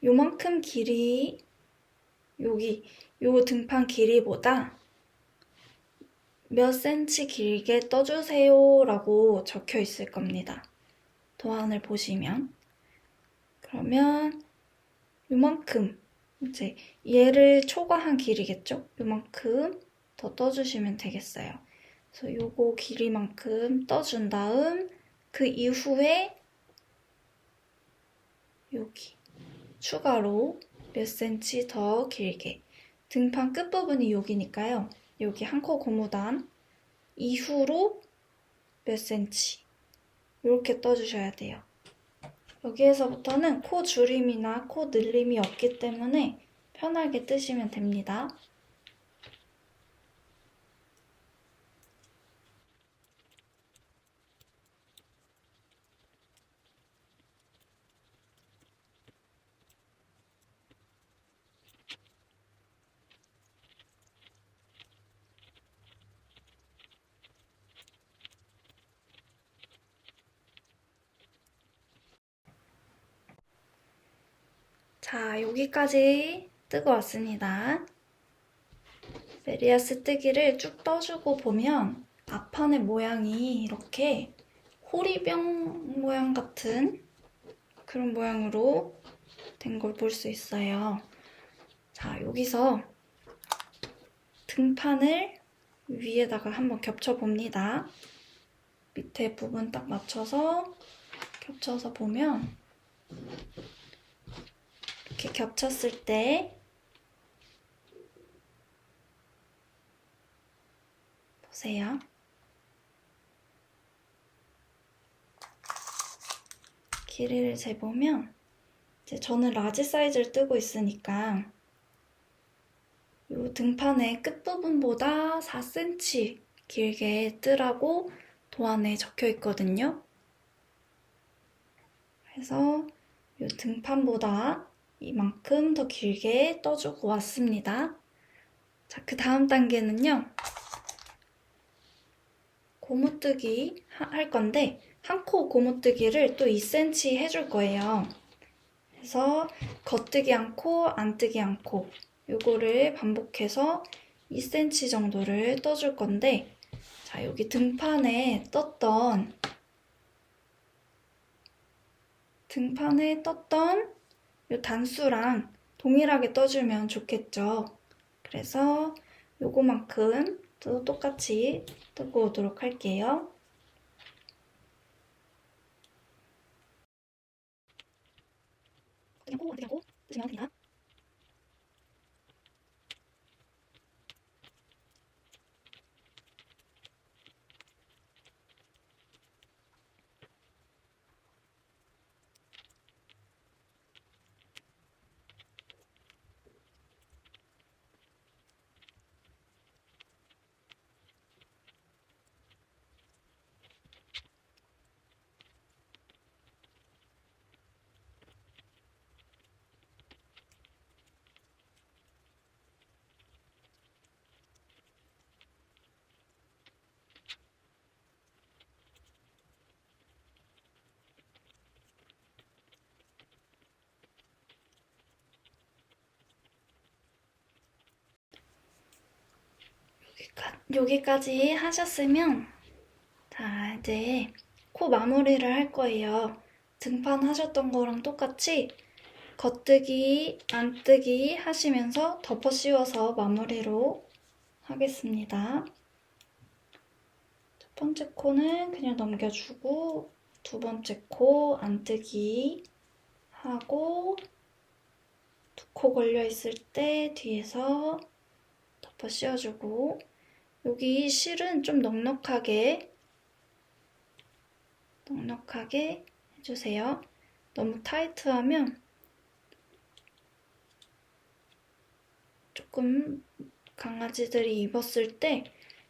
요만큼 길이, 여기 요 등판 길이보다 몇 cm 길게 떠주세요 라고 적혀 있을 겁니다. 도안을 보시면. 그러면 요만큼, 이제 얘를 초과한 길이겠죠? 요만큼 더 떠주시면 되겠어요. 그래서 요거 길이만큼 떠준 다음 그 이후에 여기 추가로 몇 cm 더 길게, 등판 끝부분이 여기니까요. 여기 한 코 고무단 이후로 몇 cm 이렇게 떠주셔야 돼요. 여기에서부터는 코 줄임이나 코 늘림이 없기 때문에 편하게 뜨시면 됩니다. 자, 여기까지 뜨고 왔습니다. 메리아스 뜨기를 쭉 떠주고 보면 앞판의 모양이 이렇게 호리병 모양 같은 그런 모양으로 된 걸 볼 수 있어요. 자, 여기서 등판을 위에다가 한번 겹쳐봅니다. 밑에 부분 딱 맞춰서 겹쳐서 보면 이렇게 겹쳤을 때 보세요. 길이를 재보면 이제 저는 라지 사이즈를 뜨고 있으니까 이 등판의 끝부분보다 4cm 길게 뜨라고 도안에 적혀 있거든요. 그래서 이 등판보다 이만큼 더 길게 떠주고 왔습니다. 자, 그 다음 단계는요. 고무뜨기 할 건데 한 코 고무뜨기를 또 2cm 해줄 거예요. 그래서 겉뜨기 한 코, 안뜨기 한 코 요거를 반복해서 2cm 정도를 떠줄 건데 자, 여기 등판에 떴던 요 단수랑 동일하게 떠주면 좋겠죠. 그래서 요거만큼 또 똑같이 뜨고 오도록 할게요. 그냥 코 뜨시면 됩니다. 여기까지 하셨으면 자, 이제 코 마무리를 할 거예요. 등판 하셨던 거랑 똑같이 겉뜨기, 안뜨기 하시면서 덮어 씌워서 마무리로 하겠습니다. 첫 번째 코는 그냥 넘겨주고 두 번째 코 안뜨기 하고 두 코 걸려 있을 때 뒤에서 덮어 씌워주고 여기 실은 좀 넉넉하게 해주세요. 너무 타이트하면 조금 강아지들이 입었을 때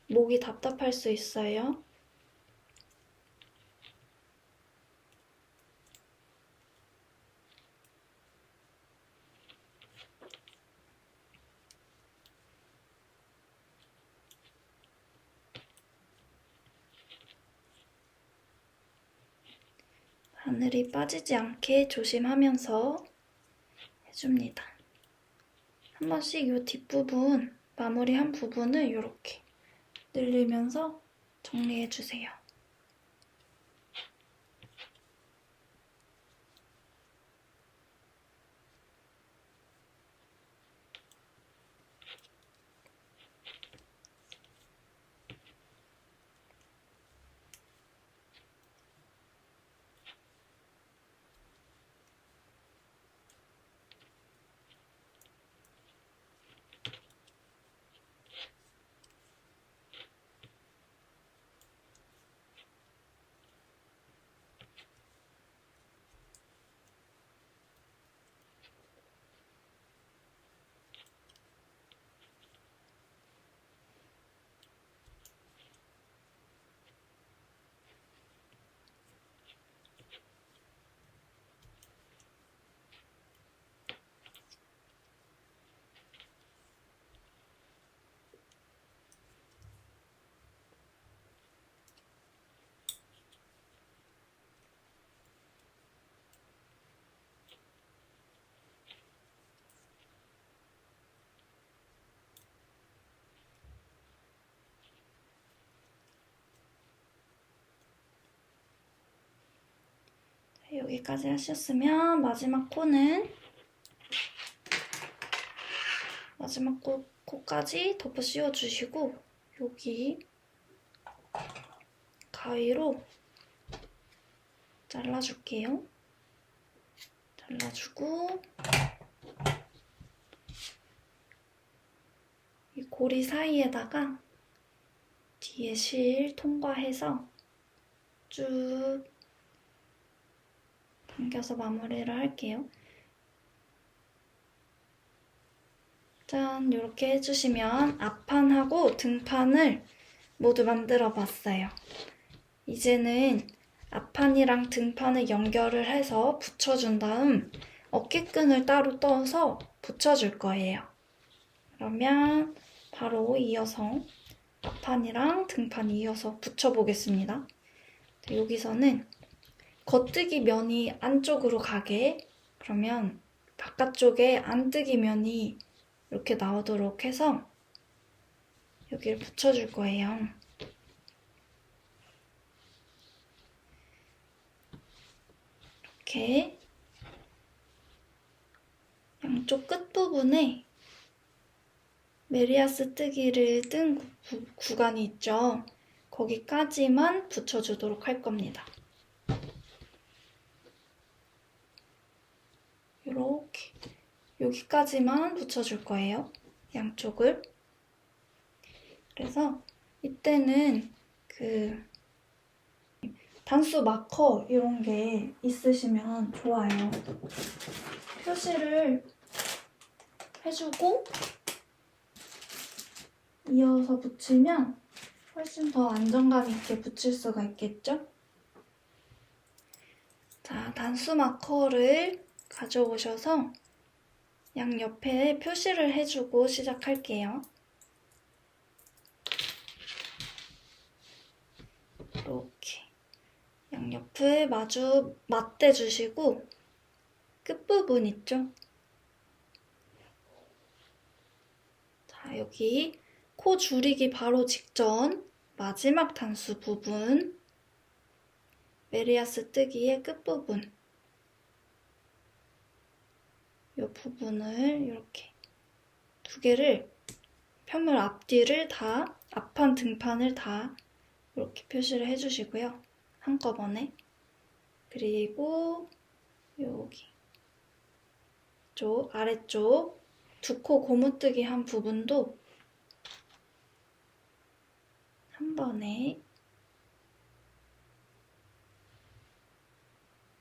목이 답답할 수 있어요. 바늘이 빠지지 않게 조심하면서 해줍니다. 한 번씩 이 뒷부분, 마무리한 부분을 이렇게 늘리면서 정리해주세요. 여기까지 하셨으면 마지막 코까지 덮어 씌워주시고 여기 가위로 잘라줄게요. 잘라주고 이 고리 사이에다가 뒤에 실 통과해서 쭉 당겨서 마무리를 할게요. 짠, 이렇게 해주시면 앞판하고 등판을 모두 만들어 봤어요. 이제는 앞판이랑 등판을 연결을 해서 붙여준 다음 어깨끈을 따로 떠서 붙여줄 거예요. 그러면 바로 이어서 앞판이랑 등판 이어서 붙여보겠습니다. 여기서는 겉뜨기 면이 안쪽으로 가게, 그러면 바깥쪽에 안뜨기 면이 이렇게 나오도록 해서 여기를 붙여줄 거예요. 이렇게 양쪽 끝부분에 메리아스 뜨기를 뜬 구간이 있죠. 거기까지만 붙여주도록 할 겁니다. 이렇게 여기까지만 붙여줄 거예요. 양쪽을. 그래서 이때는 그 단수 마커 이런 게 있으시면 좋아요. 표시를 해주고 이어서 붙이면 훨씬 더 안정감 있게 붙일 수가 있겠죠? 자, 단수 마커를 가져오셔서 양옆에 표시를 해주고 시작할게요. 이렇게 양옆을 마주 맞대주시고 끝부분 있죠? 자, 여기 코 줄이기 바로 직전 마지막 단수 부분, 메리아스 뜨기의 끝부분, 이 부분을 이렇게 두 개를 편물 앞뒤를 다, 앞판 등판을 다 이렇게 표시를 해주시고요. 한꺼번에. 그리고 여기 쪽 아래쪽 두 코 고무뜨기 한 부분도 한 번에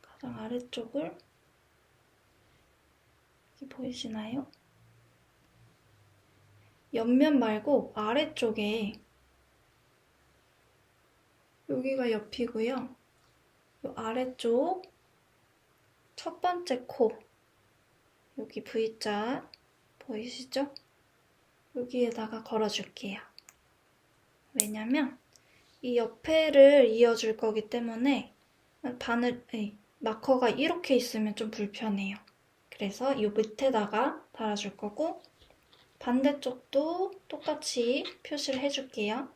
가장 아래쪽을 여기 보이시나요? 옆면 말고 아래쪽에 여기가 옆이고요. 이 아래쪽 첫 번째 코 여기 V자 보이시죠? 여기에다가 걸어줄게요. 왜냐면 이 옆에를 이어줄 거기 때문에 마커가 이렇게 있으면 좀 불편해요. 그래서 이 밑에다가 달아줄 거고 반대쪽도 똑같이 표시를 해줄게요.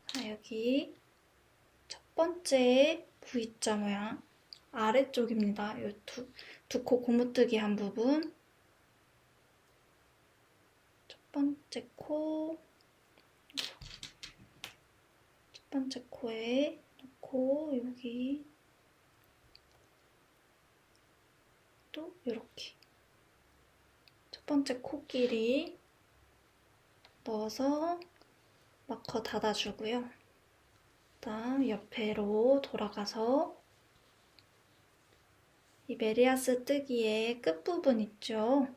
자, 여기 첫 번째 V자 모양 아래쪽입니다. 이 두 코 고무뜨기 한 부분 첫 번째 코에 놓고 여기 또 이렇게 첫 번째 코끼리 넣어서 마커 닫아주고요. 그다음 옆으로 돌아가서 이 메리아스 뜨기의 끝부분 있죠?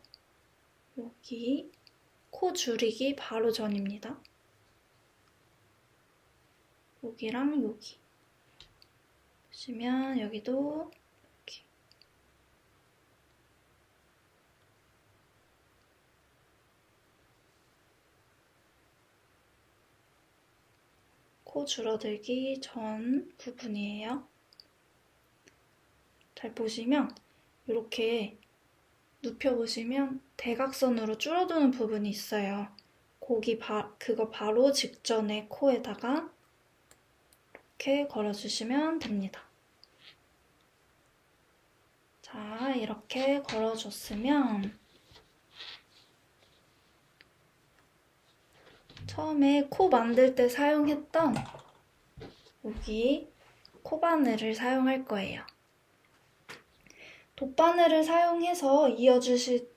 여기 코 줄이기 바로 전입니다. 여기랑 여기 보시면 여기도 이렇게 코 줄어들기 전 부분이에요. 잘 보시면 이렇게 눕혀보시면 대각선으로 줄어드는 부분이 있어요. 그거 바로 직전에 코에다가 이렇게 걸어주시면 됩니다. 자, 이렇게 걸어줬으면 처음에 코 만들 때 사용했던 여기 코바늘을 사용할 거예요. 돗바늘을 사용해서 이어주실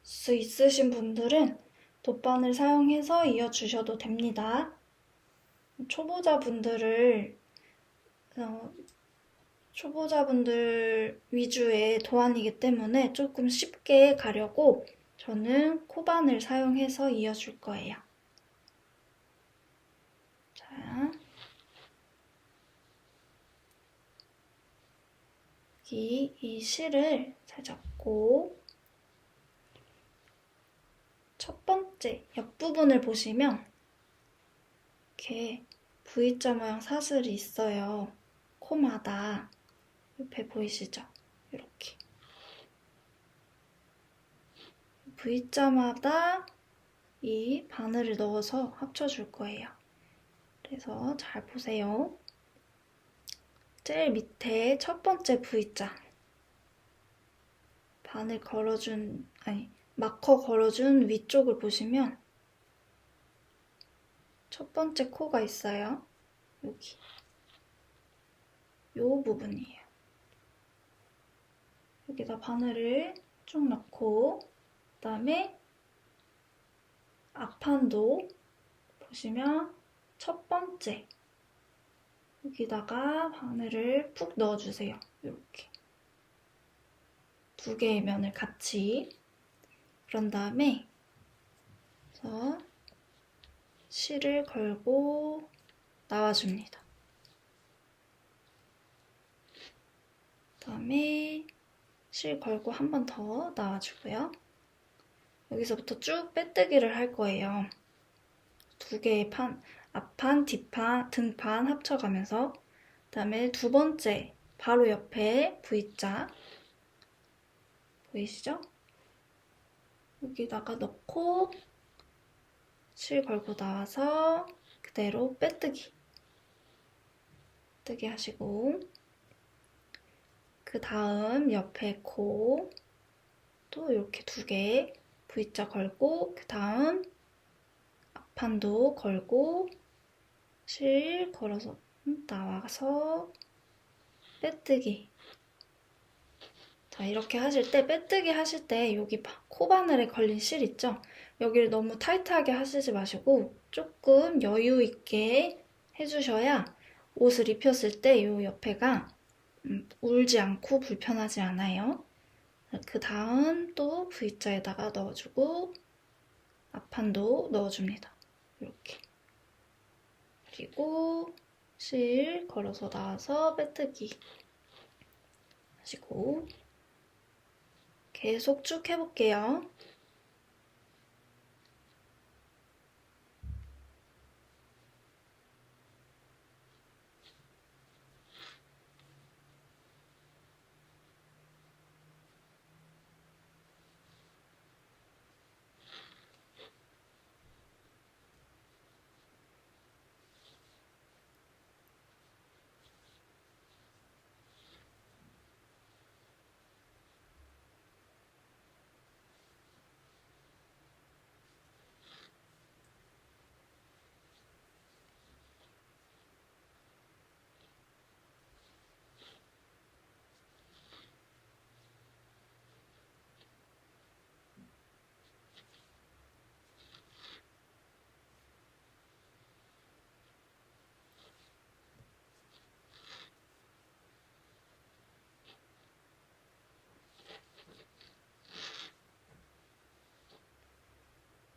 수 있으신 분들은 돗바늘 사용해서 이어주셔도 됩니다. 초보자분들 위주의 도안이기 때문에 조금 쉽게 가려고 저는 코바늘 사용해서 이어줄 거예요. 자, 이 실을 잘 잡고 첫 번째 옆부분을 보시면 이렇게 V자 모양 사슬이 있어요. 코마다. 옆에 보이시죠? 이렇게. V자마다 이 바늘을 넣어서 합쳐줄 거예요. 그래서 잘 보세요. 제일 밑에 첫 번째 V자. 마커 걸어준 위쪽을 보시면 첫 번째 코가 있어요. 여기. 요 부분이에요. 여기다 바늘을 쭉 넣고 그다음에 앞판도 보시면 첫 번째 여기다가 바늘을 푹 넣어주세요. 이렇게 두 개의 면을 같이. 그런 다음에 실을 걸고 나와줍니다. 그다음에 실 걸고 한 번 더 나와주고요. 여기서부터 쭉 빼뜨기를 할 거예요. 두 개의 판, 앞판, 뒷판, 등판 합쳐가면서. 그다음에 두 번째 바로 옆에 V자 보이시죠? 여기다가 넣고 실 걸고 나와서 그대로 빼뜨기 하시고, 그 다음 옆에 코 또 이렇게 두 개 V자 걸고, 그 다음 앞판도 걸고 실 걸어서 나와서 빼뜨기. 자, 이렇게 하실 때, 빼뜨기 하실 때 여기 코바늘에 걸린 실 있죠? 여기를 너무 타이트하게 하시지 마시고 조금 여유 있게 해주셔야 옷을 입혔을 때 이 옆에가 울지 않고 불편하지 않아요. 그 다음 또 V자에다가 넣어주고 앞판도 넣어줍니다. 이렇게. 그리고 실 걸어서 나와서 빼뜨기 하시고 계속 쭉 해볼게요.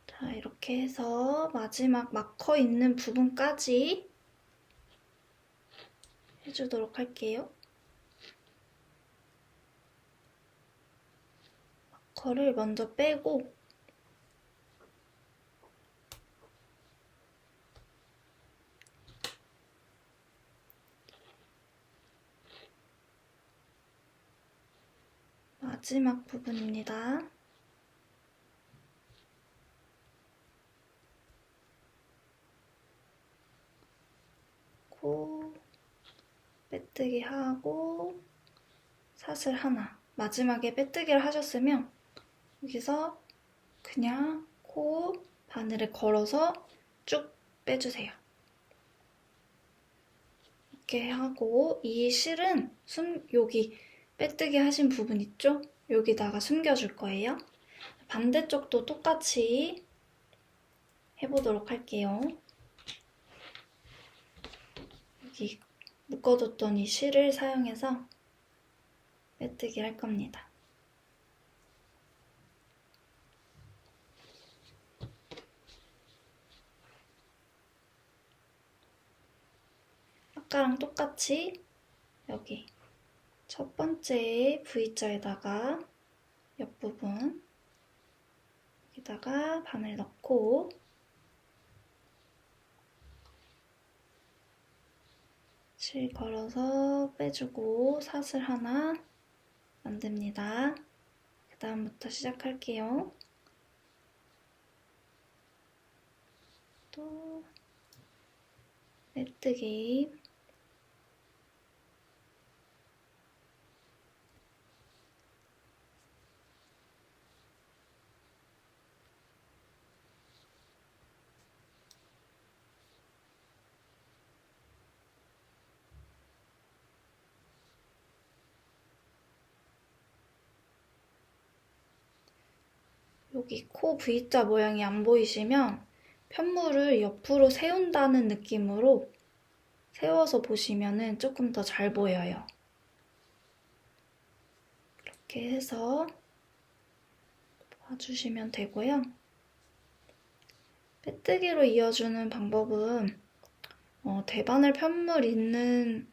자, 이렇게 해서 마지막 마커 있는 부분까지 해주도록 할게요. 마커를 먼저 빼고 마지막 부분입니다. 코 빼뜨기 하고 사슬 하나. 마지막에 빼뜨기를 하셨으면 여기서 그냥 코 바늘을 걸어서 쭉 빼주세요. 이렇게 하고 이 실은 여기 빼뜨기 하신 부분 있죠? 여기다가 숨겨줄 거예요. 반대쪽도 똑같이 해보도록 할게요. 여기 묶어뒀던 이 실을 사용해서 빼뜨기 할 겁니다. 아까랑 똑같이 여기 첫 번째 V자에다가 옆부분 여기다가 바늘 넣고 실 걸어서 빼주고 사슬 하나 만듭니다. 그 다음부터 시작할게요. 또 빼뜨기 여기 코 V자 모양이 안 보이시면 편물을 옆으로 세운다는 느낌으로 세워서 보시면 조금 더 잘 보여요. 이렇게 해서 봐주시면 되고요. 빼뜨기로 이어주는 방법은 대바늘 편물 있는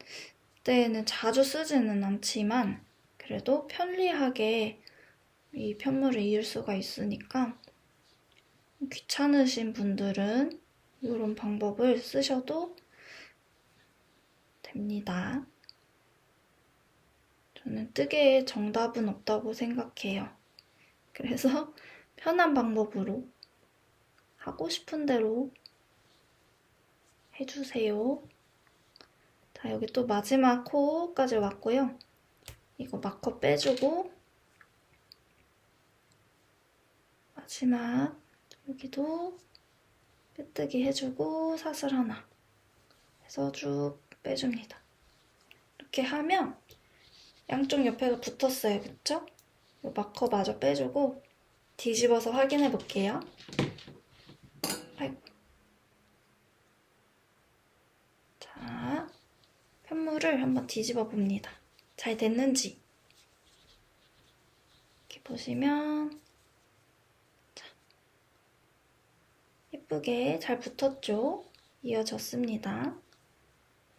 때에는 자주 쓰지는 않지만 그래도 편리하게 이 편물을 이을 수가 있으니까 귀찮으신 분들은 이런 방법을 쓰셔도 됩니다. 저는 뜨개에 정답은 없다고 생각해요. 그래서 편한 방법으로 하고 싶은 대로 해주세요. 자, 여기 또 마지막 코까지 왔고요. 이거 마커 빼주고 마지막 여기도 빼뜨기 해주고 사슬 하나 해서 쭉 빼줍니다. 이렇게 하면 양쪽 옆에가 붙었어요. 그쵸? 이 마커 마저 빼주고 뒤집어서 확인해 볼게요. 자, 편물을 한번 뒤집어 봅니다. 잘 됐는지. 이렇게 보시면 자, 예쁘게 잘 붙었죠? 이어졌습니다.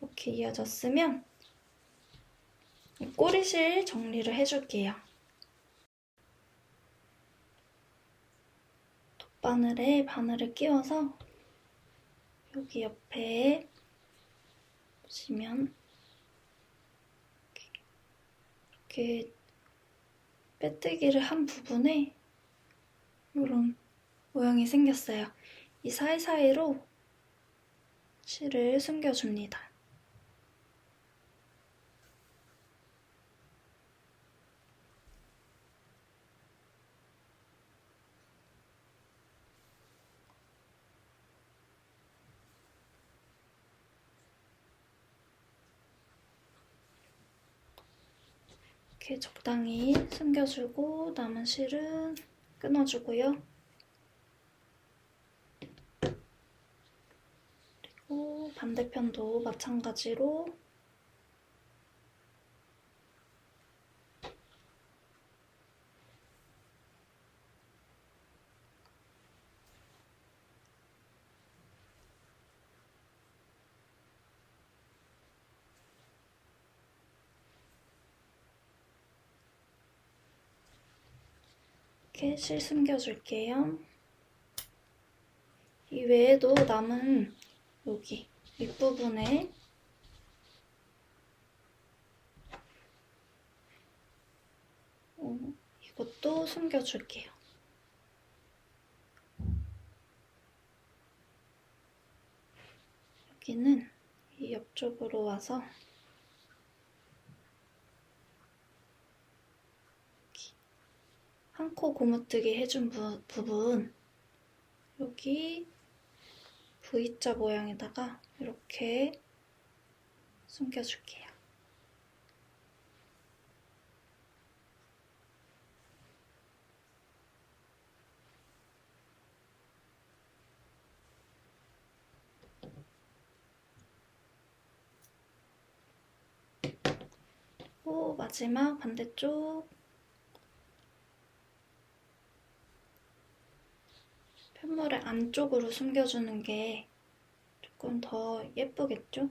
이렇게 이어졌으면 꼬리실 정리를 해줄게요. 돗바늘에 바늘을 끼워서 여기 옆에 보시면 이렇게 빼뜨기를 한 부분에 이런 모양이 생겼어요. 이 사이사이로 실을 숨겨줍니다. 이렇게 적당히 숨겨주고 남은 실은 끊어주고요. 그리고 반대편도 마찬가지로 이렇게 실 숨겨줄게요. 이 외에도 남은 여기 윗부분에 이것도 숨겨줄게요. 여기는 이 옆쪽으로 와서 한 코 고무뜨기 해준 부분 여기 V자 모양에다가 이렇게 숨겨줄게요. 그리고 마지막 반대쪽 편물의 안쪽으로 숨겨주는 게 조금 더 예쁘겠죠?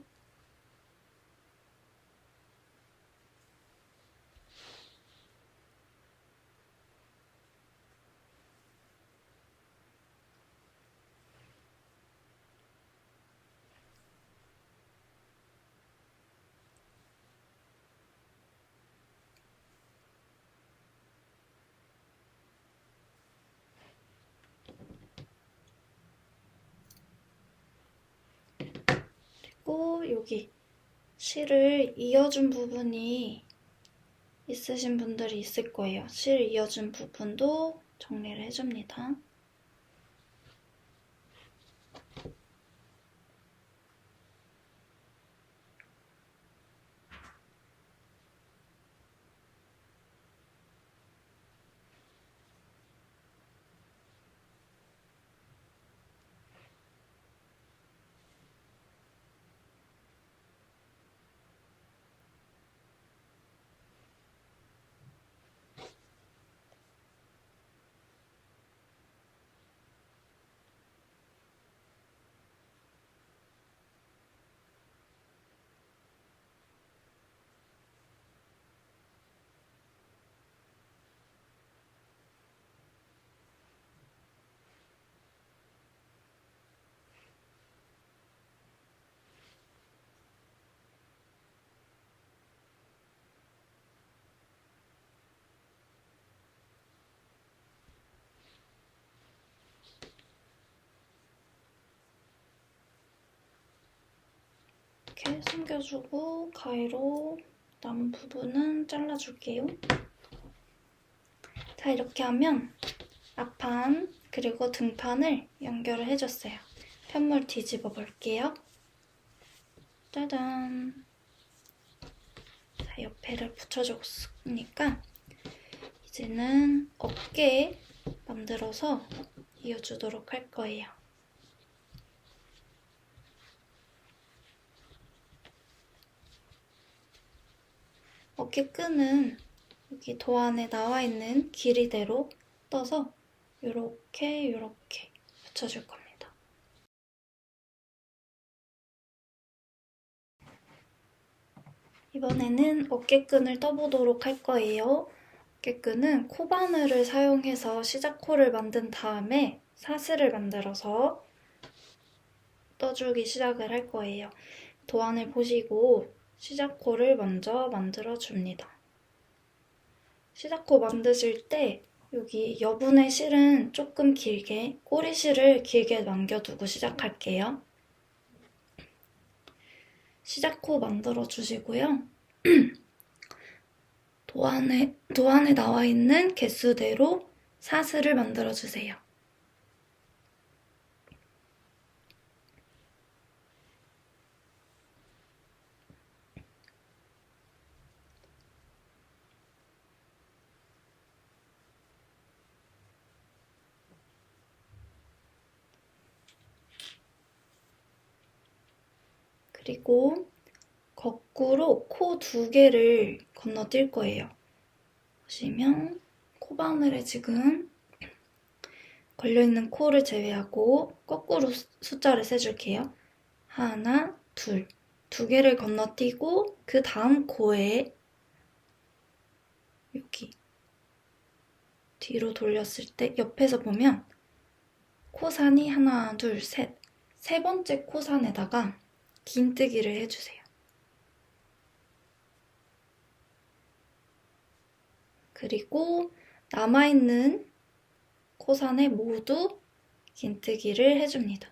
그리고 여기 실을 이어준 부분이 있으신 분들이 있을 거예요. 실 이어준 부분도 정리를 해줍니다. 이렇게 숨겨주고 가위로 남은 부분은 잘라줄게요. 자, 이렇게 하면 앞판 그리고 등판을 연결을 해줬어요. 편물 뒤집어 볼게요. 짜잔! 자, 옆에를 붙여줬으니까 이제는 어깨 만들어서 이어주도록 할 거예요. 어깨끈은 여기 도안에 나와 있는 길이대로 떠서 요렇게 붙여줄 겁니다. 이번에는 어깨끈을 떠보도록 할 거예요. 어깨끈은 코바늘을 사용해서 시작코를 만든 다음에 사슬을 만들어서 떠주기 시작을 할 거예요. 도안을 보시고 시작코를 먼저 만들어줍니다. 시작코 만드실 때 여기 여분의 실은 조금 길게, 꼬리실을 길게 남겨두고 시작할게요. 시작코 만들어주시고요. 도안에 나와 있는 개수대로 사슬을 만들어주세요. 그리고 거꾸로 코 2개를 건너뛸 거예요. 보시면 코바늘에 지금 걸려있는 코를 제외하고 거꾸로 숫자를 세줄게요. 하나, 둘. 2개를 건너뛰고 그 다음 코에 여기 뒤로 돌렸을 때 옆에서 보면 코산이 하나, 둘, 셋. 3번째 코산에다가 긴뜨기를 해주세요. 그리고 남아있는 코산에 모두 긴뜨기를 해줍니다.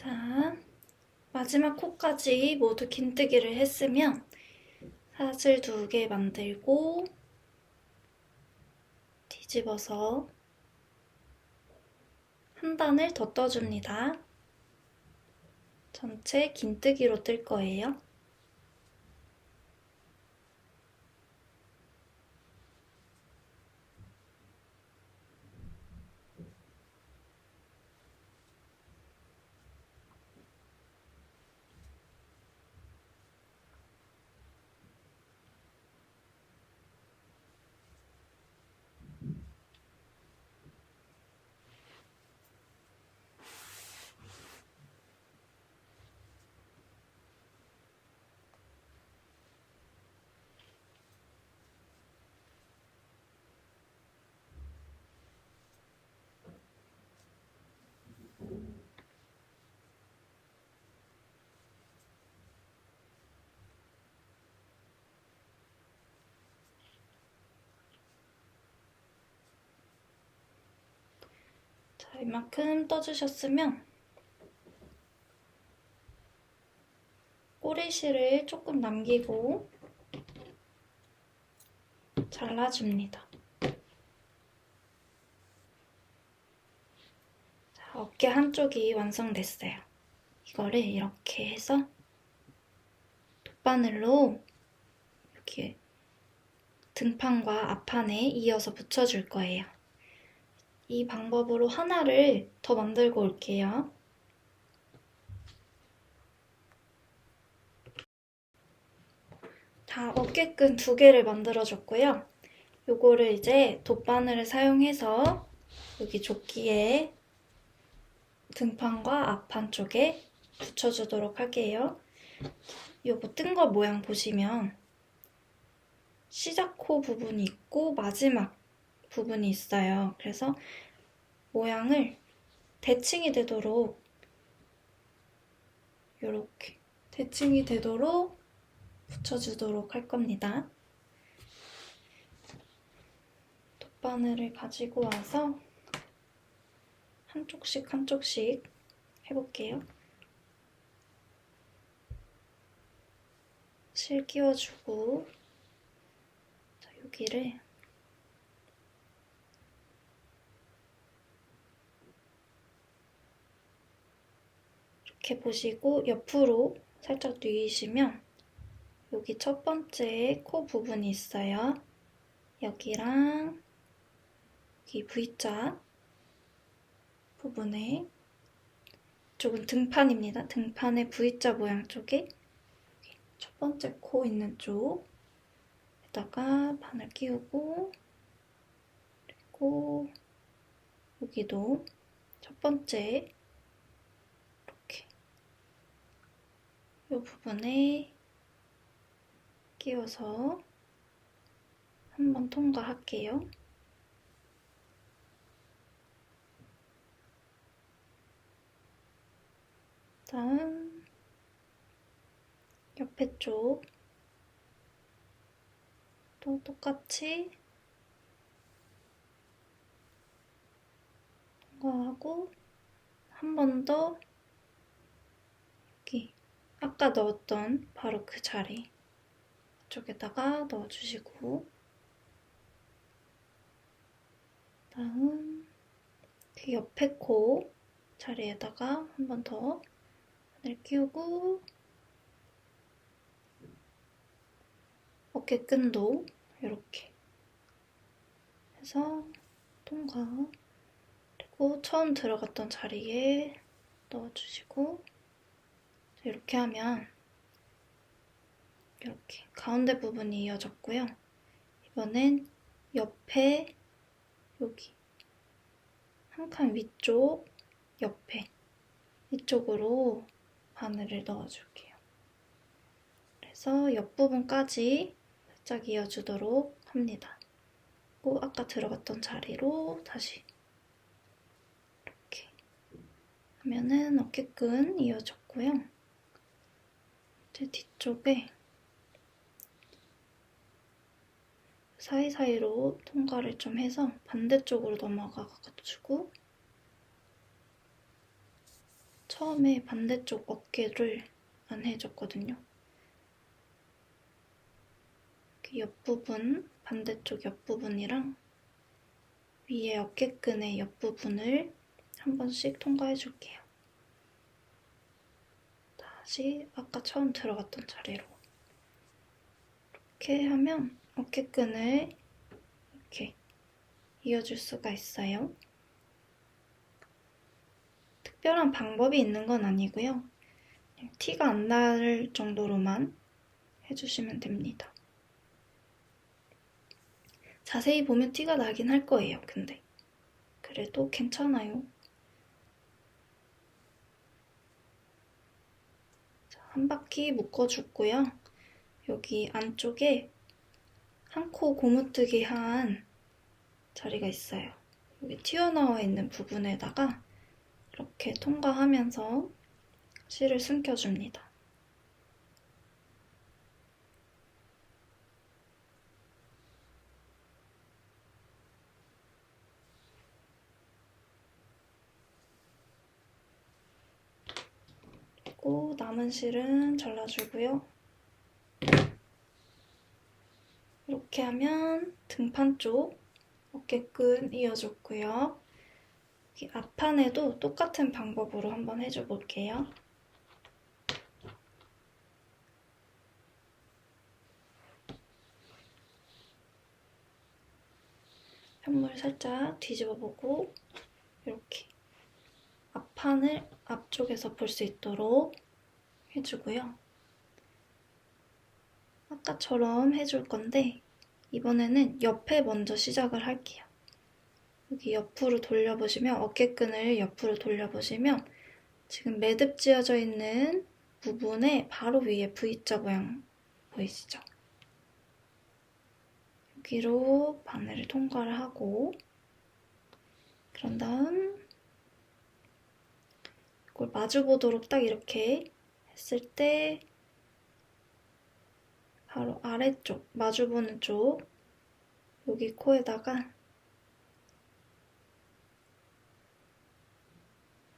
자, 마지막 코까지 모두 긴뜨기를 했으면 사슬 2개 만들고 뒤집어서 한 단을 더 떠줍니다. 전체 긴뜨기로 뜰 거예요. 자, 이만큼 떠주셨으면 꼬리실을 조금 남기고 잘라줍니다. 자, 어깨 한쪽이 완성됐어요. 이거를 이렇게 해서 돗바늘로 이렇게 등판과 앞판에 이어서 붙여줄 거예요. 이 방법으로 하나를 더 만들고 올게요. 자, 어깨끈 2개를 만들어줬고요. 요거를 이제 돗바늘을 사용해서 여기 조끼에 등판과 앞판 쪽에 붙여주도록 할게요. 요거 뜬 거 모양 보시면 시작코 부분이 있고 마지막 부분이 있어요. 그래서 모양을 대칭이 되도록 이렇게 대칭이 되도록 붙여주도록 할 겁니다. 돗바늘을 가지고 와서 한쪽씩 한쪽씩 해볼게요. 실 끼워주고 자, 여기를 이렇게 보시고 옆으로 살짝 뉘시면 여기 첫 번째 코 부분이 있어요. 여기랑 여기 V자 부분에 이쪽은 등판입니다. 등판의 V자 모양 쪽에 첫 번째 코 있는 쪽에다가 바늘 끼우고 그리고 여기도 첫 번째 이렇게 이 부분에 끼워서 한번 통과할게요. 다음 옆에 쪽 또 똑같이 통과하고 한 번 더 여기 아까 넣었던 바로 그 자리 쪽에다가 넣어주시고 다음 그 옆에 코 자리에다가 한 번 더 바늘 끼우고 어깨끈도 이렇게 해서 통과 그리고 처음 들어갔던 자리에 넣어주시고 이렇게 하면 이렇게 가운데 부분이 이어졌고요. 이번엔 옆에 여기 한 칸 위쪽 옆에 이쪽으로 바늘을 넣어줄게요. 그래서 옆부분까지 살짝 이어주도록 합니다. 그리고 아까 들어갔던 자리로 다시 이렇게 하면은 어깨끈 이어졌고요. 이제 뒤쪽에 사이사이로 통과를 좀 해서 반대쪽으로 넘어가가지고 처음에 반대쪽 어깨를 안 해줬거든요. 이렇게 옆부분, 반대쪽 옆부분이랑 위에 어깨끈의 옆부분을 한 번씩 통과해 줄게요. 다시 아까 처음 들어갔던 자리로. 이렇게 하면 어깨끈을 이렇게 이어줄 수가 있어요. 특별한 방법이 있는 건 아니고요. 그냥 티가 안 날 정도로만 해주시면 됩니다. 자세히 보면 티가 나긴 할 거예요, 근데. 그래도 괜찮아요. 자, 한 바퀴 묶어줬고요. 여기 안쪽에 한 코 고무뜨기 한 자리가 있어요. 여기 튀어나와 있는 부분에다가 이렇게 통과하면서 실을 숨겨줍니다. 그리고 남은 실은 잘라주고요. 이렇게 하면 등판 쪽 어깨끈 이어줬고요. 여기 앞판에도 똑같은 방법으로 한번 해줘 볼게요. 편물 살짝 뒤집어 보고 이렇게 앞판을 앞쪽에서 볼 수 있도록 해주고요. 아까처럼 해줄 건데 이번에는 옆에 먼저 시작을 할게요. 여기 옆으로 돌려보시면 어깨끈을 옆으로 돌려보시면 지금 매듭 지어져 있는 부분에 바로 위에 V자 모양 보이시죠? 여기로 바늘을 통과를 하고 그런 다음 이걸 마주보도록 딱 이렇게 했을 때 바로 아래쪽, 마주보는 쪽 여기 코에다가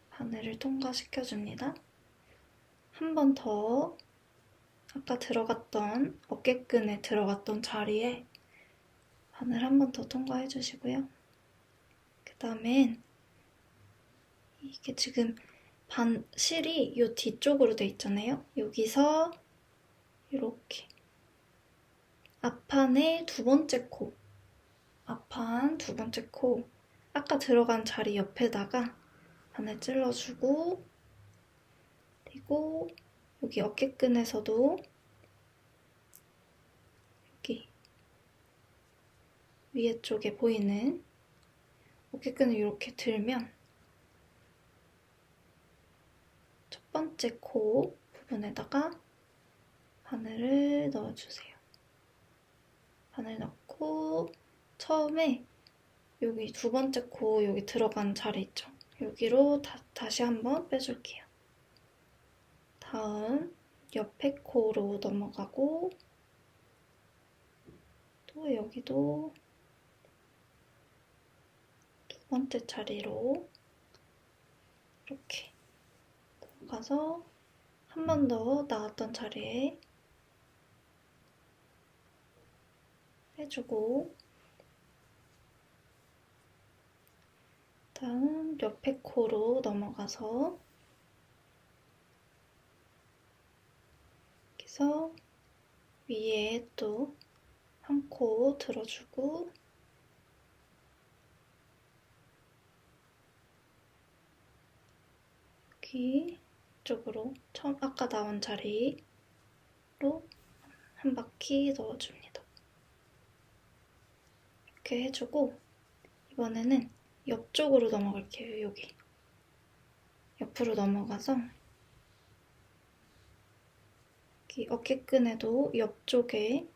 바늘을 통과시켜줍니다. 한 번 더 아까 들어갔던 어깨끈에 들어갔던 자리에 바늘 한 번 더 통과해주시고요. 그 다음엔 이게 지금 실이 이 뒤쪽으로 돼 있잖아요. 여기서 이렇게 앞판의 두 번째 코, 앞판 두 번째 코 아까 들어간 자리 옆에다가 바늘 찔러주고 그리고 여기 어깨끈에서도 여기 위에 쪽에 보이는 어깨끈을 이렇게 들면 첫 번째 코 부분에다가 바늘을 넣어주세요. 바늘 넣고 처음에 여기 두 번째 코 여기 들어간 자리 있죠? 여기로 다시 한번 빼줄게요. 다음 옆에 코로 넘어가고 또 여기도 두 번째 자리로 이렇게 넘어가서 한 번 더 나왔던 자리에 해주고 다음 옆에 코로 넘어가서 여기서 위에 또 한 코 들어주고 여기 이쪽으로 처음 아까 나온 자리로 한 바퀴 넣어줍니다. 이렇게 해주고 이번에는 옆쪽으로 넘어갈게요. 여기 옆으로 넘어가서 여기 어깨끈에도 옆쪽에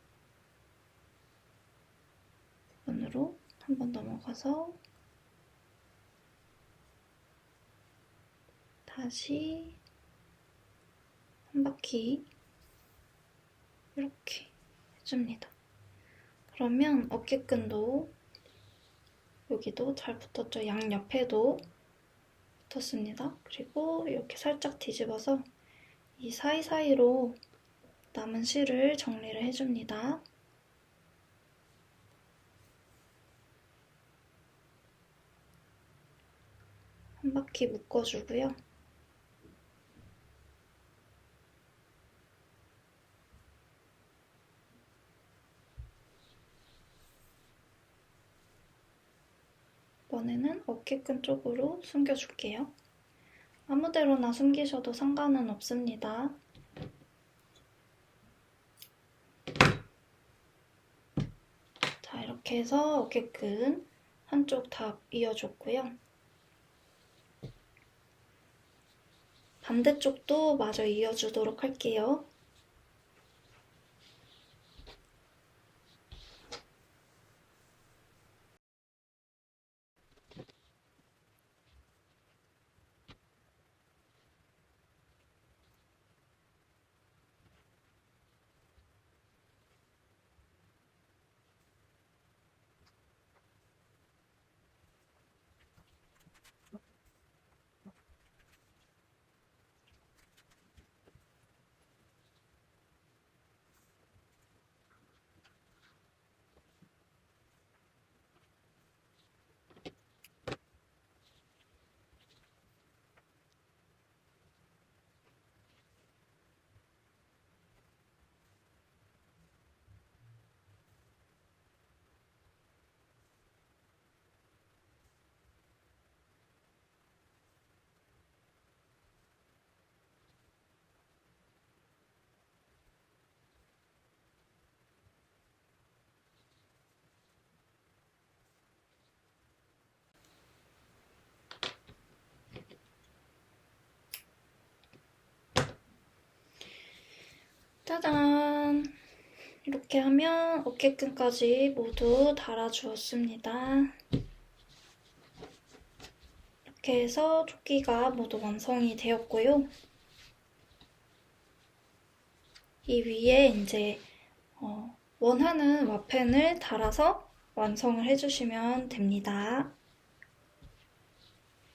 부분으로 한번 넘어가서 다시 한 바퀴 이렇게 해줍니다. 그러면 어깨끈도 여기도 잘 붙었죠? 양옆에도 붙었습니다. 그리고 이렇게 살짝 뒤집어서 이 사이사이로 남은 실을 정리를 해줍니다. 한 바퀴 묶어주고요. 이번에는 어깨끈 쪽으로 숨겨줄게요. 아무데로나 숨기셔도 상관은 없습니다. 자, 이렇게 해서 어깨끈 한쪽 다 이어줬고요. 반대쪽도 마저 이어주도록 할게요. 짜잔! 이렇게 하면 어깨끈까지 모두 달아주었습니다. 이렇게 해서 조끼가 모두 완성이 되었고요. 이 위에 이제 원하는 와펜을 달아서 완성을 해주시면 됩니다.